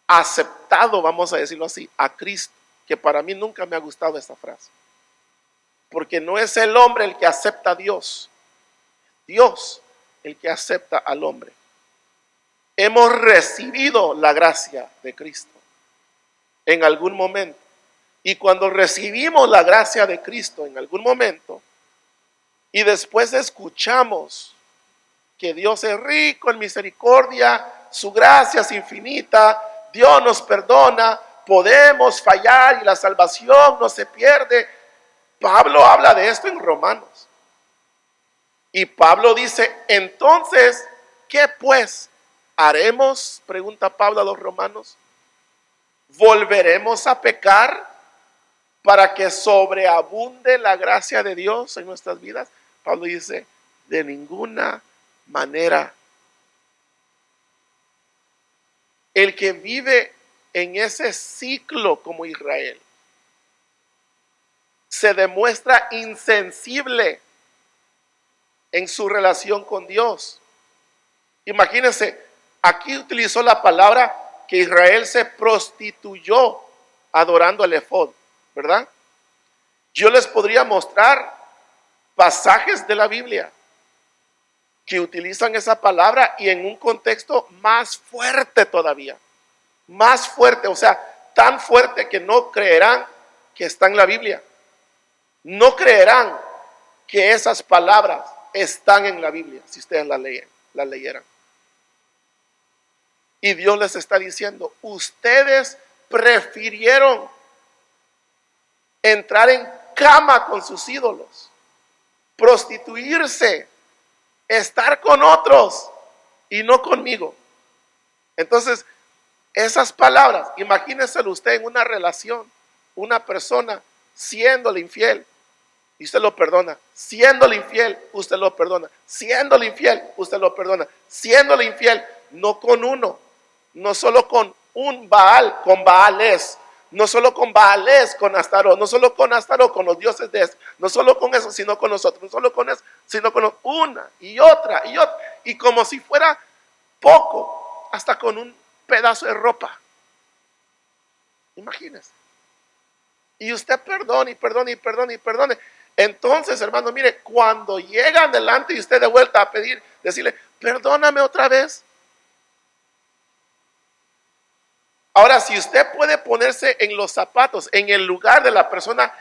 aceptado, vamos a decirlo así, a Cristo, que para mí nunca me ha gustado esta frase, porque no es el hombre el que acepta a Dios, Dios el que acepta al hombre. Hemos recibido la gracia de Cristo en algún momento, y cuando recibimos la gracia de Cristo en algún momento y después escuchamos que Dios es rico en misericordia, su gracia es infinita, Dios nos perdona, podemos fallar y la salvación no se pierde. Pablo habla de esto en Romanos. Y Pablo dice, entonces, ¿qué pues haremos? Pregunta Pablo a los romanos. ¿Volveremos a pecar para que sobreabunde la gracia de Dios en nuestras vidas? Pablo dice, de ninguna manera. El que vive en ese ciclo como Israel se demuestra insensible en su relación con Dios. Imagínense, aquí utilizó la palabra que Israel se prostituyó adorando al efod, ¿verdad? Yo les podría mostrar pasajes de la Biblia que utilizan esa palabra y en un contexto más fuerte todavía, más fuerte, o sea, tan fuerte que no creerán que está en la Biblia, no creerán que esas palabras están en la Biblia si ustedes la leyeran. Y Dios les está diciendo, ustedes prefirieron entrar en cama con sus ídolos, prostituirse, estar con otros y no conmigo. Entonces, esas palabras, imagínenselo usted en una relación, una persona siéndole infiel y usted lo perdona, siéndole infiel, usted lo perdona, siéndole infiel, usted lo perdona, siéndole infiel, no con uno, no solo con un Baal, con Baales, no solo con Baales, con Astarot, no solo con Astarot, con los dioses de eso, no solo con eso, sino con nosotros, no solo con eso, sino con una y otra, y como si fuera poco, hasta con un pedazo de ropa. Imagínese. Y usted perdone y perdone y perdone y perdone. Entonces, hermano, mire, cuando llegan delante y usted de vuelta a pedir, decirle, perdóname otra vez. Ahora, si usted puede ponerse en los zapatos, en el lugar de la persona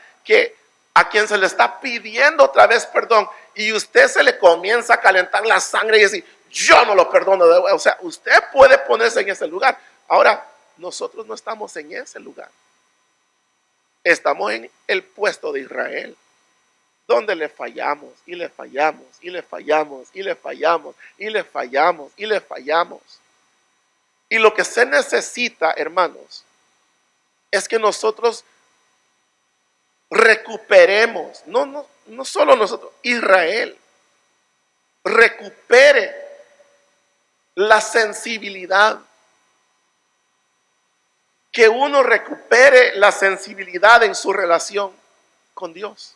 a quien se le está pidiendo otra vez perdón, y usted se le comienza a calentar la sangre y decir, yo no lo perdono. O sea, usted puede ponerse en ese lugar. Ahora, nosotros no estamos en ese lugar. Estamos en el puesto de Israel, donde le fallamos y le fallamos y le fallamos y le fallamos y le fallamos y le fallamos. Y lo que se necesita, hermanos, es que nosotros recuperemos, no solo nosotros, Israel, recupere la sensibilidad. Que uno recupere la sensibilidad en su relación con Dios.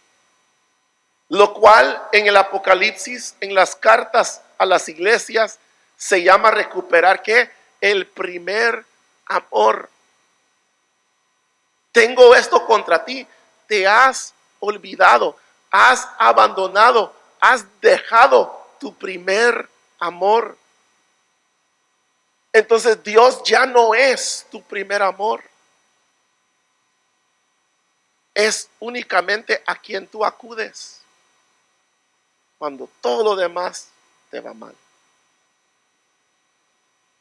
Lo cual en el Apocalipsis, en las cartas a las iglesias, se llama recuperar ¿qué? El primer amor. Tengo esto contra ti, te has olvidado, has abandonado, has dejado tu primer amor. Entonces Dios ya no es tu primer amor. Es únicamente a quien tú acudes cuando todo lo demás te va mal.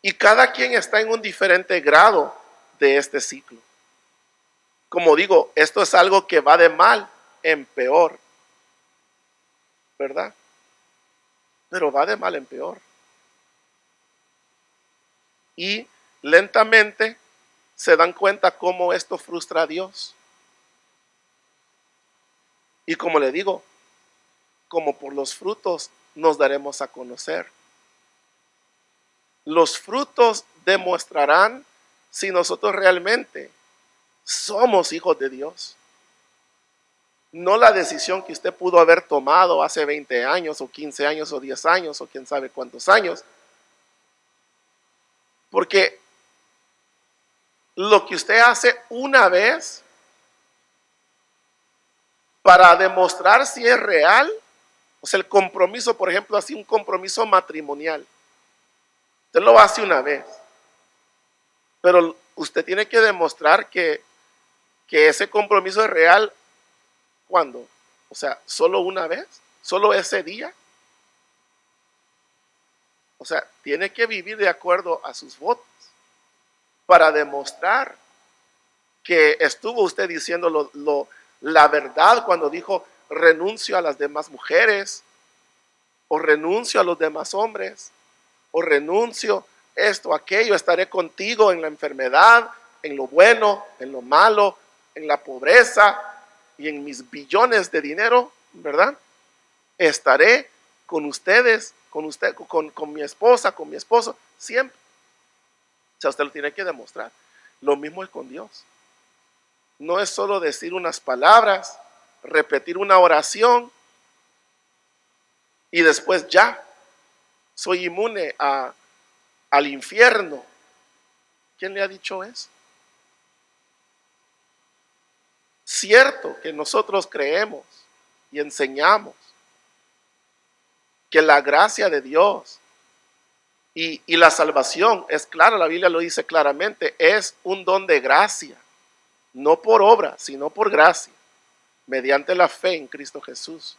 Y cada quien está en un diferente grado de este ciclo. Como digo, esto es algo que va de mal en peor, ¿verdad? Pero va de mal en peor. Y lentamente se dan cuenta cómo esto frustra a Dios. Y como le digo, como por los frutos nos daremos a conocer. Los frutos demostrarán si nosotros realmente somos hijos de Dios. No la decisión que usted pudo haber tomado hace 20 años o 15 años o 10 años o quién sabe cuántos años. Porque lo que usted hace una vez para demostrar si es real, o sea, el compromiso, por ejemplo, así un compromiso matrimonial. Usted lo hace una vez, pero usted tiene que demostrar que ese compromiso es real. ¿Cuándo? O sea, solo una vez, solo ese día. O sea, tiene que vivir de acuerdo a sus votos para demostrar que estuvo usted diciendo la verdad cuando dijo renuncio a las demás mujeres, o renuncio a los demás hombres, o renuncio esto, aquello, estaré contigo en la enfermedad, en lo bueno, en lo malo, en la pobreza y en mis billones de dinero, ¿verdad? Estaré con ustedes, con mi esposa, con mi esposo, siempre. O sea, usted lo tiene que demostrar. Lo mismo es con Dios. No es solo decir unas palabras, repetir una oración y después ya soy inmune al infierno. ¿Quién le ha dicho eso? Cierto que nosotros creemos y enseñamos que la gracia de Dios y la salvación es clara, la Biblia lo dice claramente, es un don de gracia, no por obra, sino por gracia, mediante la fe en Cristo Jesús.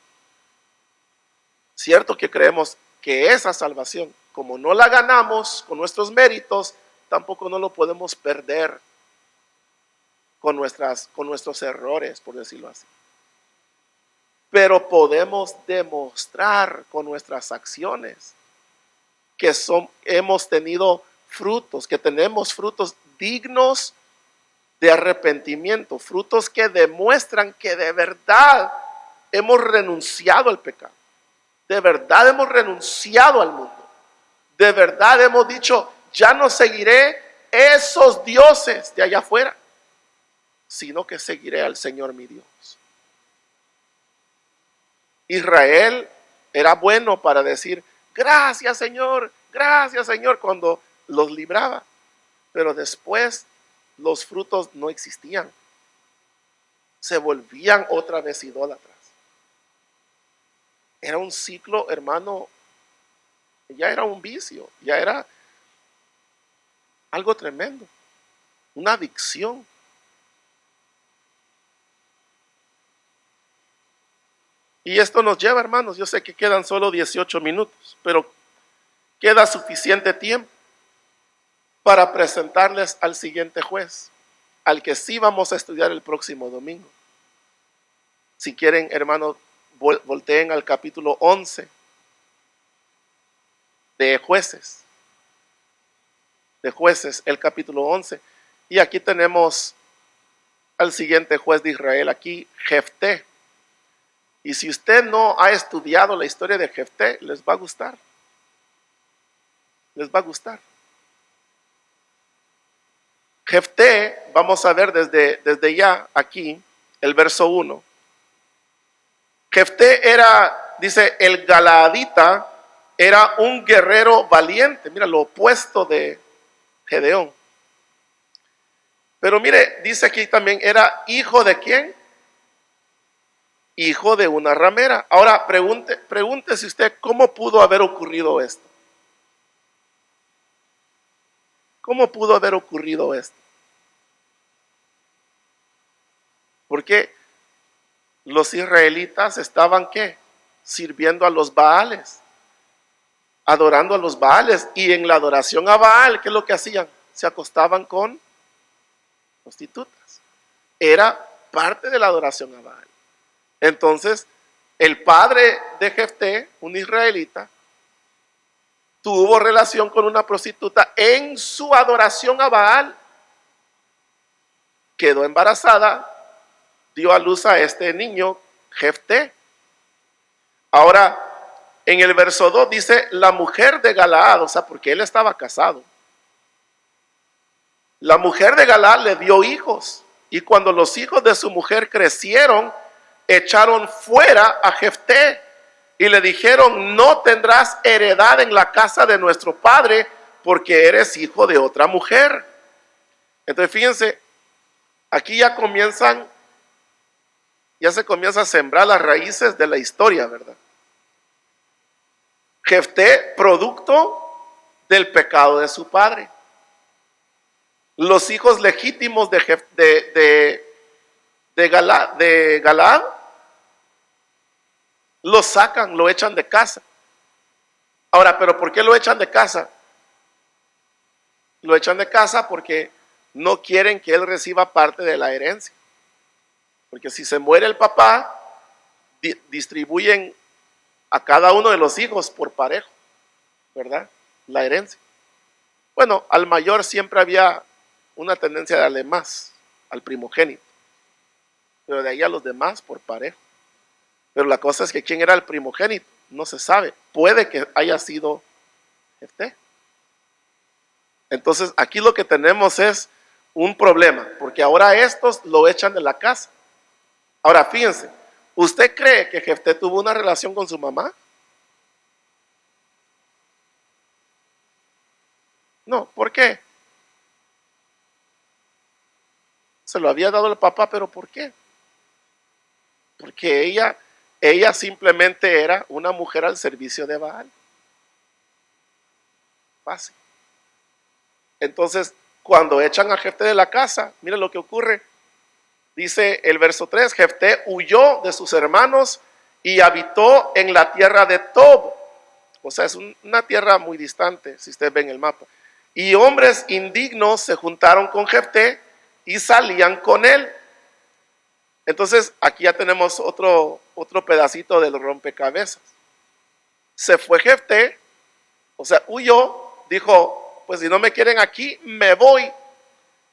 Cierto que creemos que esa salvación, como no la ganamos con nuestros méritos, tampoco no lo podemos perder con nuestros errores, por decirlo así. Pero podemos demostrar con nuestras acciones que hemos tenido frutos, que tenemos frutos dignos de arrepentimiento, frutos que demuestran que de verdad hemos renunciado al pecado, de verdad hemos renunciado al mundo, de verdad hemos dicho, ya no seguiré esos dioses de allá afuera, sino que seguiré al Señor mi Dios. Israel era bueno para decir, gracias Señor, cuando los libraba. pero después los frutos no existían. Se volvían otra vez idólatras. Era un ciclo, hermano, ya era un vicio, ya era algo tremendo, una adicción. Y esto nos lleva, hermanos, yo sé que quedan solo 18 minutos, pero queda suficiente tiempo para presentarles al siguiente juez, al que sí vamos a estudiar el próximo domingo. Si quieren, hermanos, volteen al capítulo 11 de Jueces. De Jueces, el capítulo 11. Y aquí tenemos al siguiente juez de Israel, aquí Jefté. Y si usted no ha estudiado la historia de Jefté, les va a gustar. Les va a gustar. Jefté, vamos a ver desde ya aquí, el verso 1. Jefté era, dice, el galaadita era un guerrero valiente. Mira, lo opuesto de Gedeón. Pero mire, dice aquí también, era hijo de ¿quién? Hijo de una ramera. Ahora pregúntese usted, ¿cómo pudo haber ocurrido esto? ¿Cómo pudo haber ocurrido esto? Porque los israelitas estaban ¿qué? Sirviendo a los Baales, adorando a los Baales. Y en la adoración a Baal, ¿qué es lo que hacían? Se acostaban con prostitutas. Era parte de la adoración a Baal. Entonces, el padre de Jefté, un israelita, tuvo relación con una prostituta en su adoración a Baal. Quedó embarazada, dio a luz a este niño, Jefté. Ahora, en el verso 2 dice, la mujer de Galaad, o sea, porque él estaba casado. La mujer de Galaad le dio hijos, y cuando los hijos de su mujer crecieron, echaron fuera a Jefté y le dijeron, no tendrás heredad en la casa de nuestro padre porque eres hijo de otra mujer. Entonces fíjense, aquí ya se comienza a sembrar las raíces de la historia, ¿verdad? Jefté, producto del pecado de su padre. Los hijos legítimos de Galaad lo sacan, lo echan de casa. Ahora, ¿pero por qué lo echan de casa? Lo echan de casa porque no quieren que él reciba parte de la herencia. Porque si se muere el papá, distribuyen a cada uno de los hijos por parejo, ¿verdad? La herencia. Bueno, al mayor siempre había una tendencia de darle más, al primogénito. Pero de ahí a los demás por parejo. Pero la cosa es que quién era el primogénito, no se sabe. Puede que haya sido Jefté. Entonces aquí lo que tenemos es un problema, porque ahora estos lo echan de la casa. Ahora fíjense, ¿usted cree que Jefté tuvo una relación con su mamá? No, ¿por qué? Se lo había dado el papá, pero ¿por qué? Porque ella simplemente era una mujer al servicio de Baal. Fácil. Entonces, cuando echan a Jefté de la casa, miren lo que ocurre. Dice el verso 3, Jefté huyó de sus hermanos y habitó en la tierra de Tob. O sea, es una tierra muy distante, si ustedes ven el mapa. Y hombres indignos se juntaron con Jefté y salían con él. Entonces, aquí ya tenemos otro pedacito del rompecabezas. Se fue Jefté, o sea, huyó, dijo, pues si no me quieren aquí, me voy.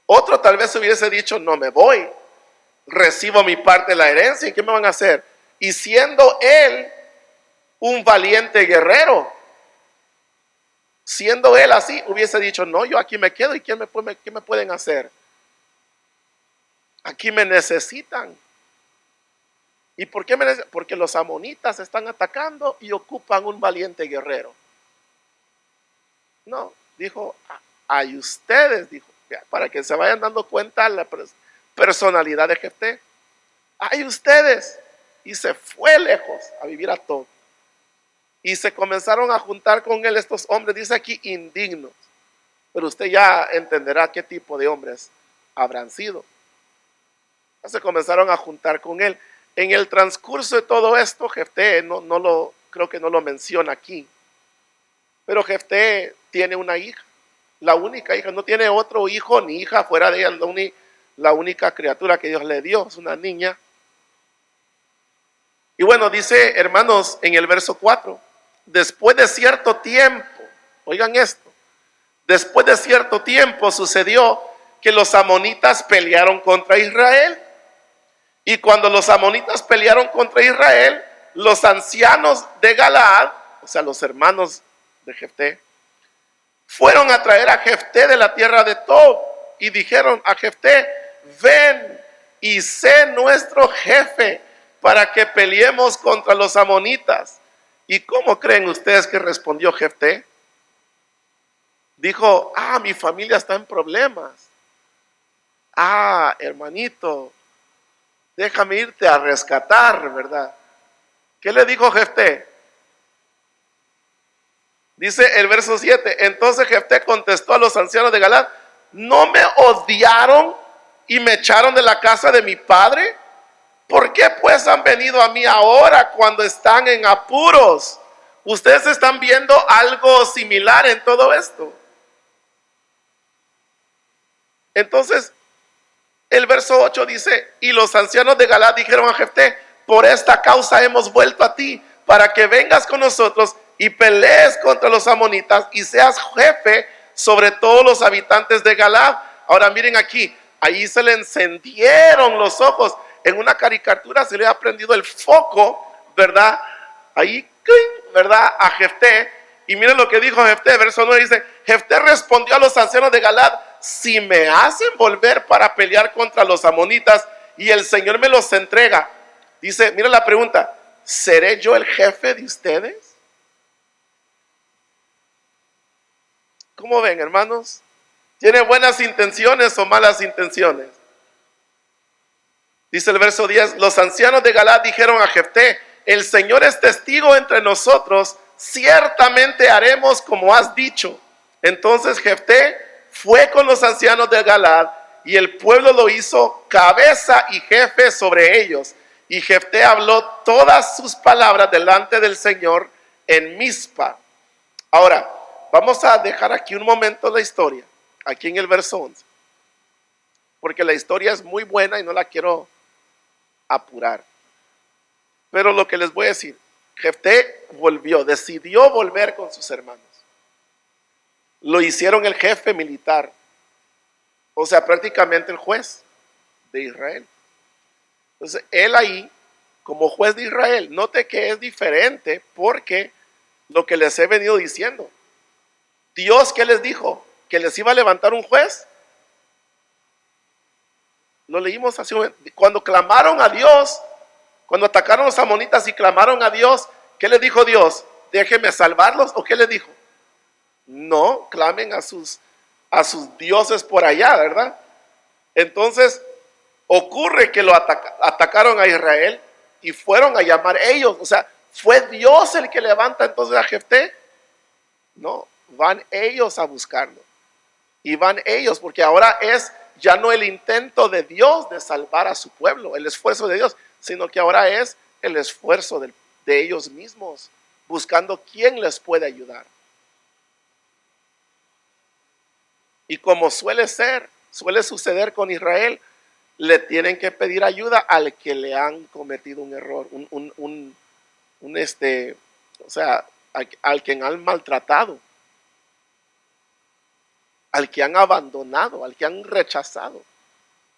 Otro tal vez hubiese dicho, no me voy, recibo mi parte de la herencia, ¿y qué me van a hacer? Y siendo él un valiente guerrero, siendo él así, hubiese dicho, no, yo aquí me quedo, ¿y qué me pueden hacer? Aquí me necesitan. ¿Y por qué Porque los amonitas están atacando y ocupan un valiente guerrero. No, dijo, hay ustedes, dijo, para que se vayan dando cuenta la personalidad de Jefté. ¡Ay, ustedes! Y se fue lejos a vivir a Tob. Y se comenzaron a juntar con él estos hombres, dice aquí, indignos. Pero usted ya entenderá qué tipo de hombres habrán sido. Se comenzaron a juntar con él. En el transcurso de todo esto, Jefté creo que no lo menciona aquí. Pero Jefté tiene una hija, la única hija, no tiene otro hijo ni hija fuera de ella, la única criatura que Dios le dio, es una niña. Y bueno, dice, hermanos, en el verso 4, después de cierto tiempo, oigan esto, después de cierto tiempo sucedió que los amonitas pelearon contra Israel. Y cuando los amonitas pelearon contra Israel, los ancianos de Galaad, o sea, los hermanos de Jefté, fueron a traer a Jefté de la tierra de Tob y dijeron a Jefté, ven y sé nuestro jefe para que peleemos contra los amonitas. ¿Y cómo creen ustedes que respondió Jefté? Dijo, mi familia está en problemas. Hermanito, déjame irte a rescatar, ¿verdad? ¿Qué le dijo Jefté? Dice el verso 7, entonces Jefté contestó a los ancianos de Galaad, ¿no me odiaron y me echaron de la casa de mi padre? ¿Por qué pues han venido a mí ahora cuando están en apuros? Ustedes están viendo algo similar en todo esto. Entonces, el verso 8 dice, y los ancianos de Galaad dijeron a Jefté, por esta causa hemos vuelto a ti, para que vengas con nosotros y pelees contra los amonitas y seas jefe sobre todos los habitantes de Galaad. Ahora miren aquí, ahí se le encendieron los ojos. En una caricatura se le ha prendido el foco, ¿verdad? Ahí, ¿verdad? A Jefté. Y miren lo que dijo Jefté, verso 9 dice, Jefté respondió a los ancianos de Galaad, si me hacen volver para pelear contra los amonitas y el Señor me los entrega, dice, mira la pregunta, ¿seré yo el jefe de ustedes? ¿Cómo ven, hermanos? ¿Tiene buenas intenciones o malas intenciones? Dice el verso 10, los ancianos de Galaad dijeron a Jefté, el Señor es testigo entre nosotros, ciertamente haremos como has dicho. Entonces Jefté fue con los ancianos de Galaad y el pueblo lo hizo cabeza y jefe sobre ellos. Y Jefté habló todas sus palabras delante del Señor en Mizpa. Ahora, vamos a dejar aquí un momento la historia, aquí en el verso 11, porque la historia es muy buena y no la quiero apurar. Pero lo que les voy a decir, Jefté decidió volver con sus hermanos. Lo hicieron el jefe militar, o sea, prácticamente el juez de Israel. Entonces, él ahí, como juez de Israel, note que es diferente porque lo que les he venido diciendo. Dios, ¿qué les dijo? ¿Que les iba a levantar un juez? Lo leímos así, cuando clamaron a Dios, cuando atacaron a los amonitas y clamaron a Dios, ¿qué les dijo Dios? ¿Déjeme salvarlos? ¿O qué les dijo? No, clamen a sus dioses por allá, ¿verdad? Entonces, ocurre que lo atacaron a Israel y fueron a llamar ellos. O sea, ¿fue Dios el que levanta entonces a Jefté? No, van ellos a buscarlo. Y van ellos, porque ahora es ya no el intento de Dios de salvar a su pueblo, el esfuerzo de Dios, sino que ahora es el esfuerzo de ellos mismos, buscando quién les puede ayudar. Y como suele suceder con Israel, le tienen que pedir ayuda al que le han cometido un error, o sea, al que han maltratado, al que han abandonado, al que han rechazado.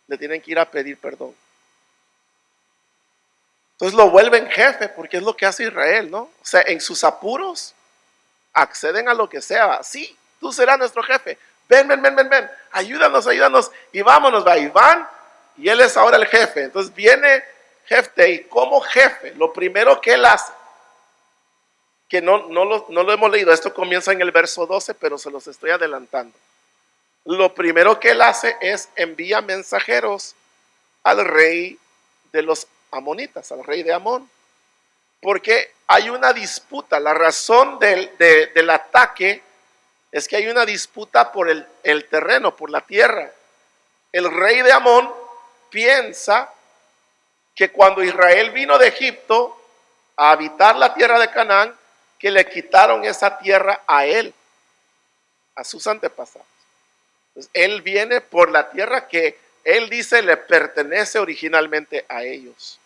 Le tienen que ir a pedir perdón. Entonces lo vuelven jefe, porque es lo que hace Israel, ¿no? O sea, en sus apuros acceden a lo que sea. Sí, tú serás nuestro jefe. Ven, ayúdanos y vámonos, va. Y van, y él es ahora el jefe. Entonces viene Jefté y como jefe, lo primero que él hace, que no lo hemos leído, esto comienza en el verso 12, pero se los estoy adelantando. lo primero que él hace es envía mensajeros al rey de los amonitas, al rey de Amón, porque hay una disputa. La razón del ataque es que hay una disputa por el terreno, por la tierra. El rey de Amón piensa que cuando Israel vino de Egipto a habitar la tierra de Canaán, que le quitaron esa tierra a él, a sus antepasados. Entonces, él viene por la tierra que él dice le pertenece originalmente a ellos.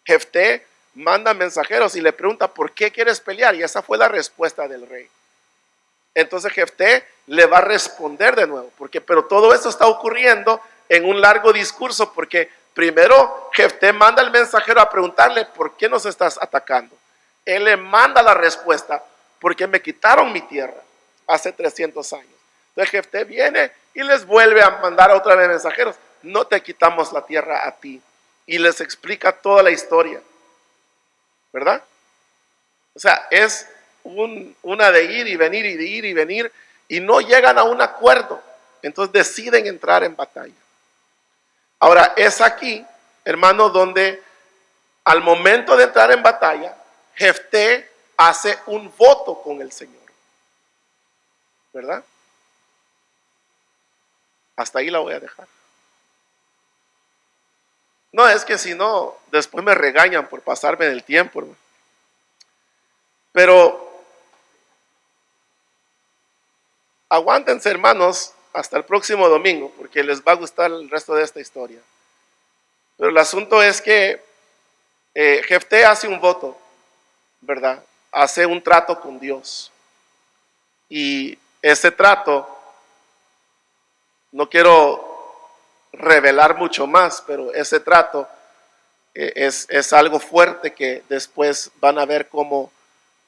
Jefté manda mensajeros y le pregunta, ¿por qué quieres pelear? Y esa fue la respuesta del rey. Entonces Jefté le va a responder de nuevo, pero todo esto está ocurriendo en un largo discurso, porque primero Jefté manda al mensajero a preguntarle, ¿por qué nos estás atacando? Él le manda la respuesta, porque me quitaron mi tierra hace 300 años. Entonces Jefté viene y les vuelve a mandar otra vez mensajeros, no te quitamos la tierra a ti. Y les explica toda la historia, ¿verdad? O sea, es una de ir y venir y de ir y venir, y no llegan a un acuerdo. Entonces deciden entrar en batalla. Ahora, es aquí, hermano, donde al momento de entrar en batalla, Jefté hace un voto con el Señor, ¿verdad? Hasta ahí la voy a dejar. No, es que si no, después me regañan por pasarme del tiempo, hermano. Pero aguántense, hermanos, hasta el próximo domingo, porque les va a gustar el resto de esta historia. Pero el asunto es que Jefté hace un voto, ¿verdad? Hace un trato con Dios. Y ese trato, no quiero revelar mucho más, pero ese trato es algo fuerte que después van a ver cómo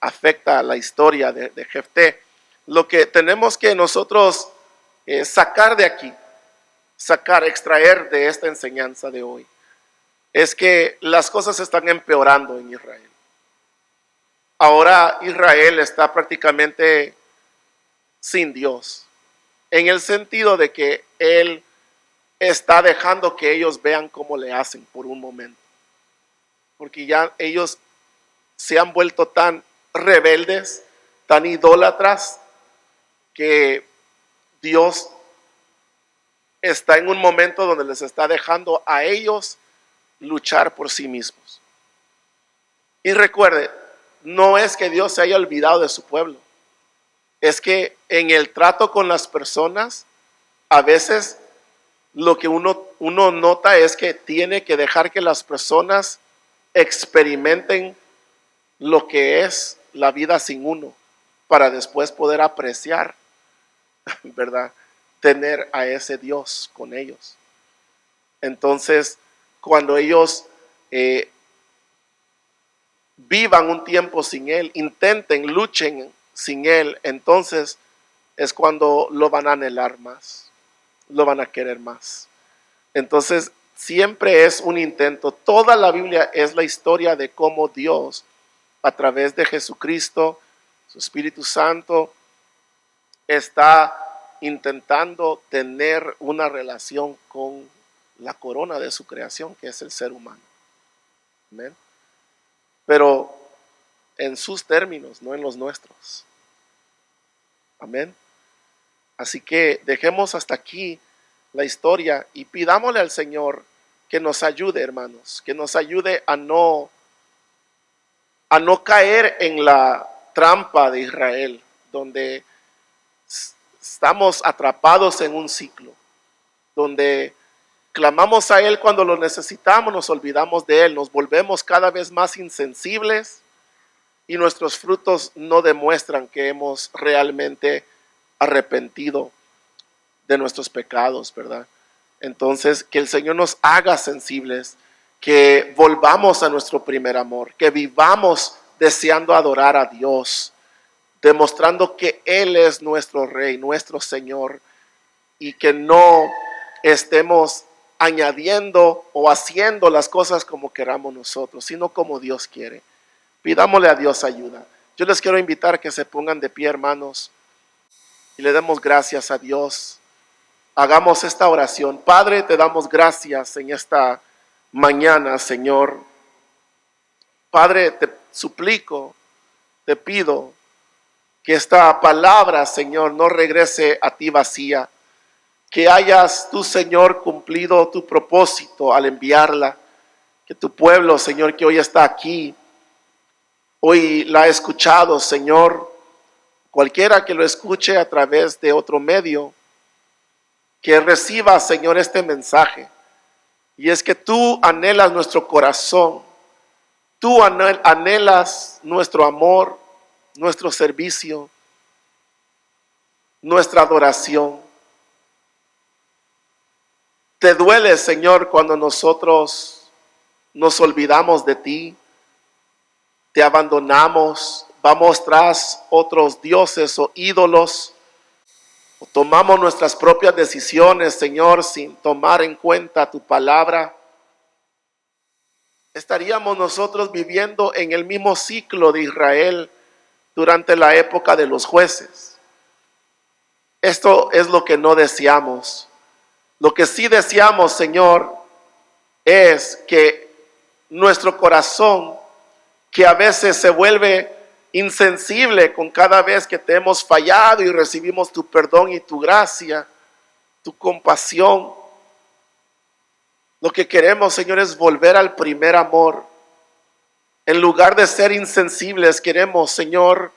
afecta la historia de Jefté. Lo que tenemos que nosotros sacar de aquí, extraer de esta enseñanza de hoy, es que las cosas están empeorando en Israel. Ahora Israel está prácticamente sin Dios, en el sentido de que Él está dejando que ellos vean cómo le hacen por un momento, porque ya ellos se han vuelto tan rebeldes, tan idólatras, que Dios está en un momento donde les está dejando a ellos luchar por sí mismos. Y recuerde, no es que Dios se haya olvidado de su pueblo, es que en el trato con las personas, a veces lo que uno nota es que tiene que dejar que las personas experimenten lo que es la vida sin uno, para después poder apreciar, ¿verdad? Tener a ese Dios con ellos. Entonces, cuando ellos vivan un tiempo sin Él, intenten, luchen sin Él, entonces es cuando lo van a anhelar más, lo van a querer más. Entonces, siempre es un intento. Toda la Biblia es la historia de cómo Dios, a través de Jesucristo, su Espíritu Santo, está intentando tener una relación con la corona de su creación, que es el ser humano. Amén. Pero en sus términos, no en los nuestros. Amén. Así que dejemos hasta aquí la historia y pidámosle al Señor que nos ayude, hermanos, que nos ayude a no caer en la trampa de Israel, donde estamos atrapados en un ciclo, donde clamamos a Él cuando lo necesitamos, nos olvidamos de Él, nos volvemos cada vez más insensibles y nuestros frutos no demuestran que hemos realmente arrepentido de nuestros pecados, ¿verdad? Entonces, que el Señor nos haga sensibles, que volvamos a nuestro primer amor, que vivamos deseando adorar a Dios, demostrando que Él es nuestro Rey, nuestro Señor, y que no estemos añadiendo o haciendo las cosas como queramos nosotros, sino como Dios quiere. Pidámosle a Dios ayuda. Yo les quiero invitar a que se pongan de pie, hermanos. y le demos gracias a Dios. Hagamos esta oración. Padre, te damos gracias en esta mañana, Señor. Padre, te suplico, te pido que esta palabra, Señor, no regrese a ti vacía. Que hayas tú, Señor, cumplido tu propósito al enviarla. Que tu pueblo, Señor, que hoy está aquí, hoy la ha escuchado, Señor. Cualquiera que lo escuche a través de otro medio, que reciba, Señor, este mensaje. Y es que tú anhelas nuestro corazón. Tú anhelas nuestro amor, nuestro servicio, nuestra adoración. Te duele, Señor, cuando nosotros nos olvidamos de ti, te abandonamos, vamos tras otros dioses o ídolos, o tomamos nuestras propias decisiones, Señor, sin tomar en cuenta tu palabra. Estaríamos nosotros viviendo en el mismo ciclo de Israel durante la época de los jueces. Esto es lo que no deseamos. Lo que sí deseamos, Señor, es que nuestro corazón, que a veces se vuelve insensible con cada vez que te hemos fallado y recibimos tu perdón y tu gracia, tu compasión. Lo que queremos, Señor, es volver al primer amor. En lugar de ser insensibles, queremos, Señor,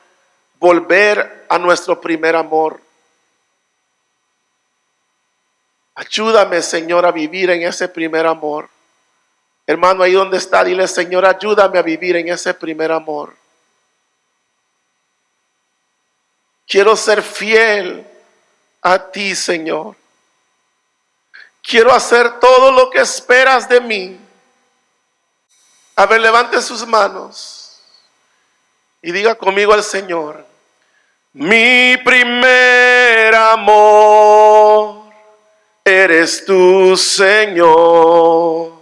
volver a nuestro primer amor. Ayúdame, Señor, a vivir en ese primer amor. Hermano, ahí donde está, dile, Señor, ayúdame a vivir en ese primer amor. Quiero ser fiel a ti, Señor. Quiero hacer todo lo que esperas de mí. A ver, levante sus manos y diga conmigo al Señor: mi primer amor eres tú, Señor.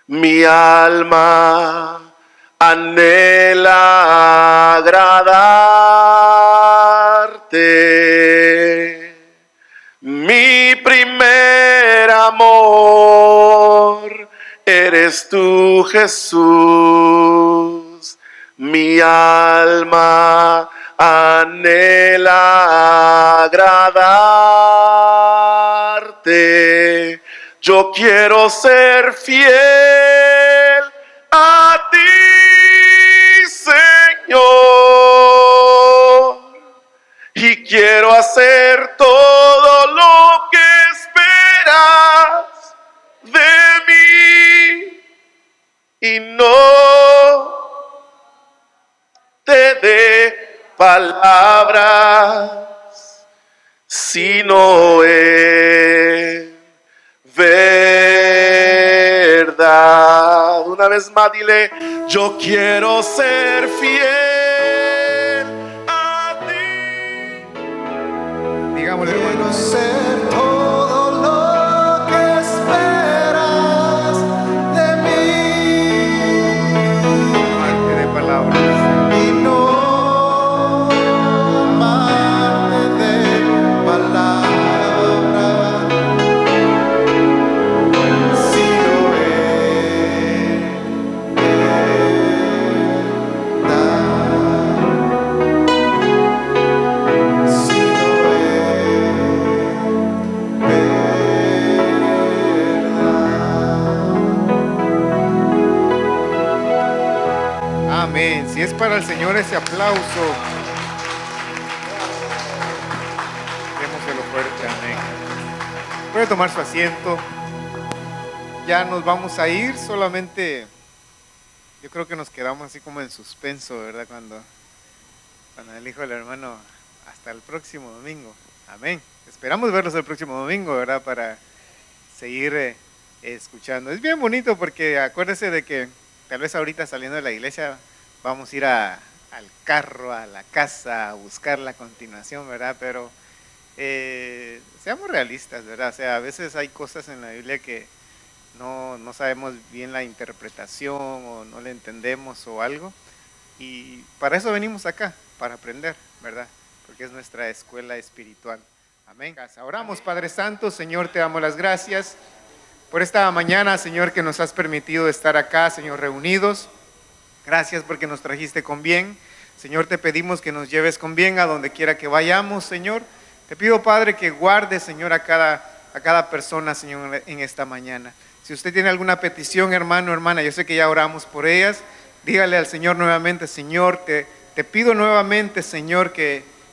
Mi alma anhela agradarte. Mi primer amor eres tú, Jesús. Mi alma anhela agradarte. Yo quiero ser fiel a ti, Señor, y quiero hacer todo lo que esperas de mí y no te dé palabras, sino es verdad. Una vez más, dile: yo quiero ser fiel a ti. Digámosle, hermano, ser todo lo que esperas de mí de palabras y no amarte de palabras, sino amén. Si es para el Señor ese aplauso, démoselo fuerte, amén. Puede tomar su asiento. Ya nos vamos a ir, solamente yo creo que nos quedamos así como en suspenso, ¿verdad? Cuando él dijo el hermano, hasta el próximo domingo, amén. Esperamos verlos el próximo domingo, ¿verdad? Para seguir escuchando. Es bien bonito porque acuérdese de que tal vez ahorita saliendo de la iglesia vamos a ir al carro, a la casa, a buscar la continuación, ¿verdad? Pero seamos realistas, ¿verdad? O sea, a veces hay cosas en la Biblia que no sabemos bien la interpretación o no le entendemos o algo. Y para eso venimos acá, para aprender, ¿verdad? Porque que es nuestra escuela espiritual. Amén. Oramos, Padre Santo. Señor, te damos las gracias por esta mañana, Señor, que nos has permitido estar acá, Señor, reunidos. Gracias porque nos trajiste con bien. Señor, te pedimos que nos lleves con bien a donde quiera que vayamos, Señor. Te pido, Padre, que guardes, Señor, a cada persona, Señor, en esta mañana. Si usted tiene alguna petición, hermano, hermana, yo sé que ya oramos por ellas, dígale al Señor nuevamente: Señor, te pido nuevamente, Señor,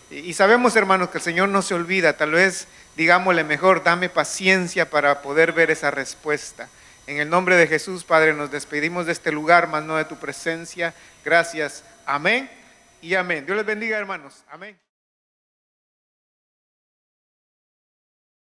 y sabemos, hermanos, que el Señor no se olvida. Tal vez digámosle mejor: dame paciencia para poder ver esa respuesta. En el nombre de Jesús, Padre, nos despedimos de este lugar, más no de tu presencia. Gracias. Amén y amén. Dios les bendiga, hermanos. Amén.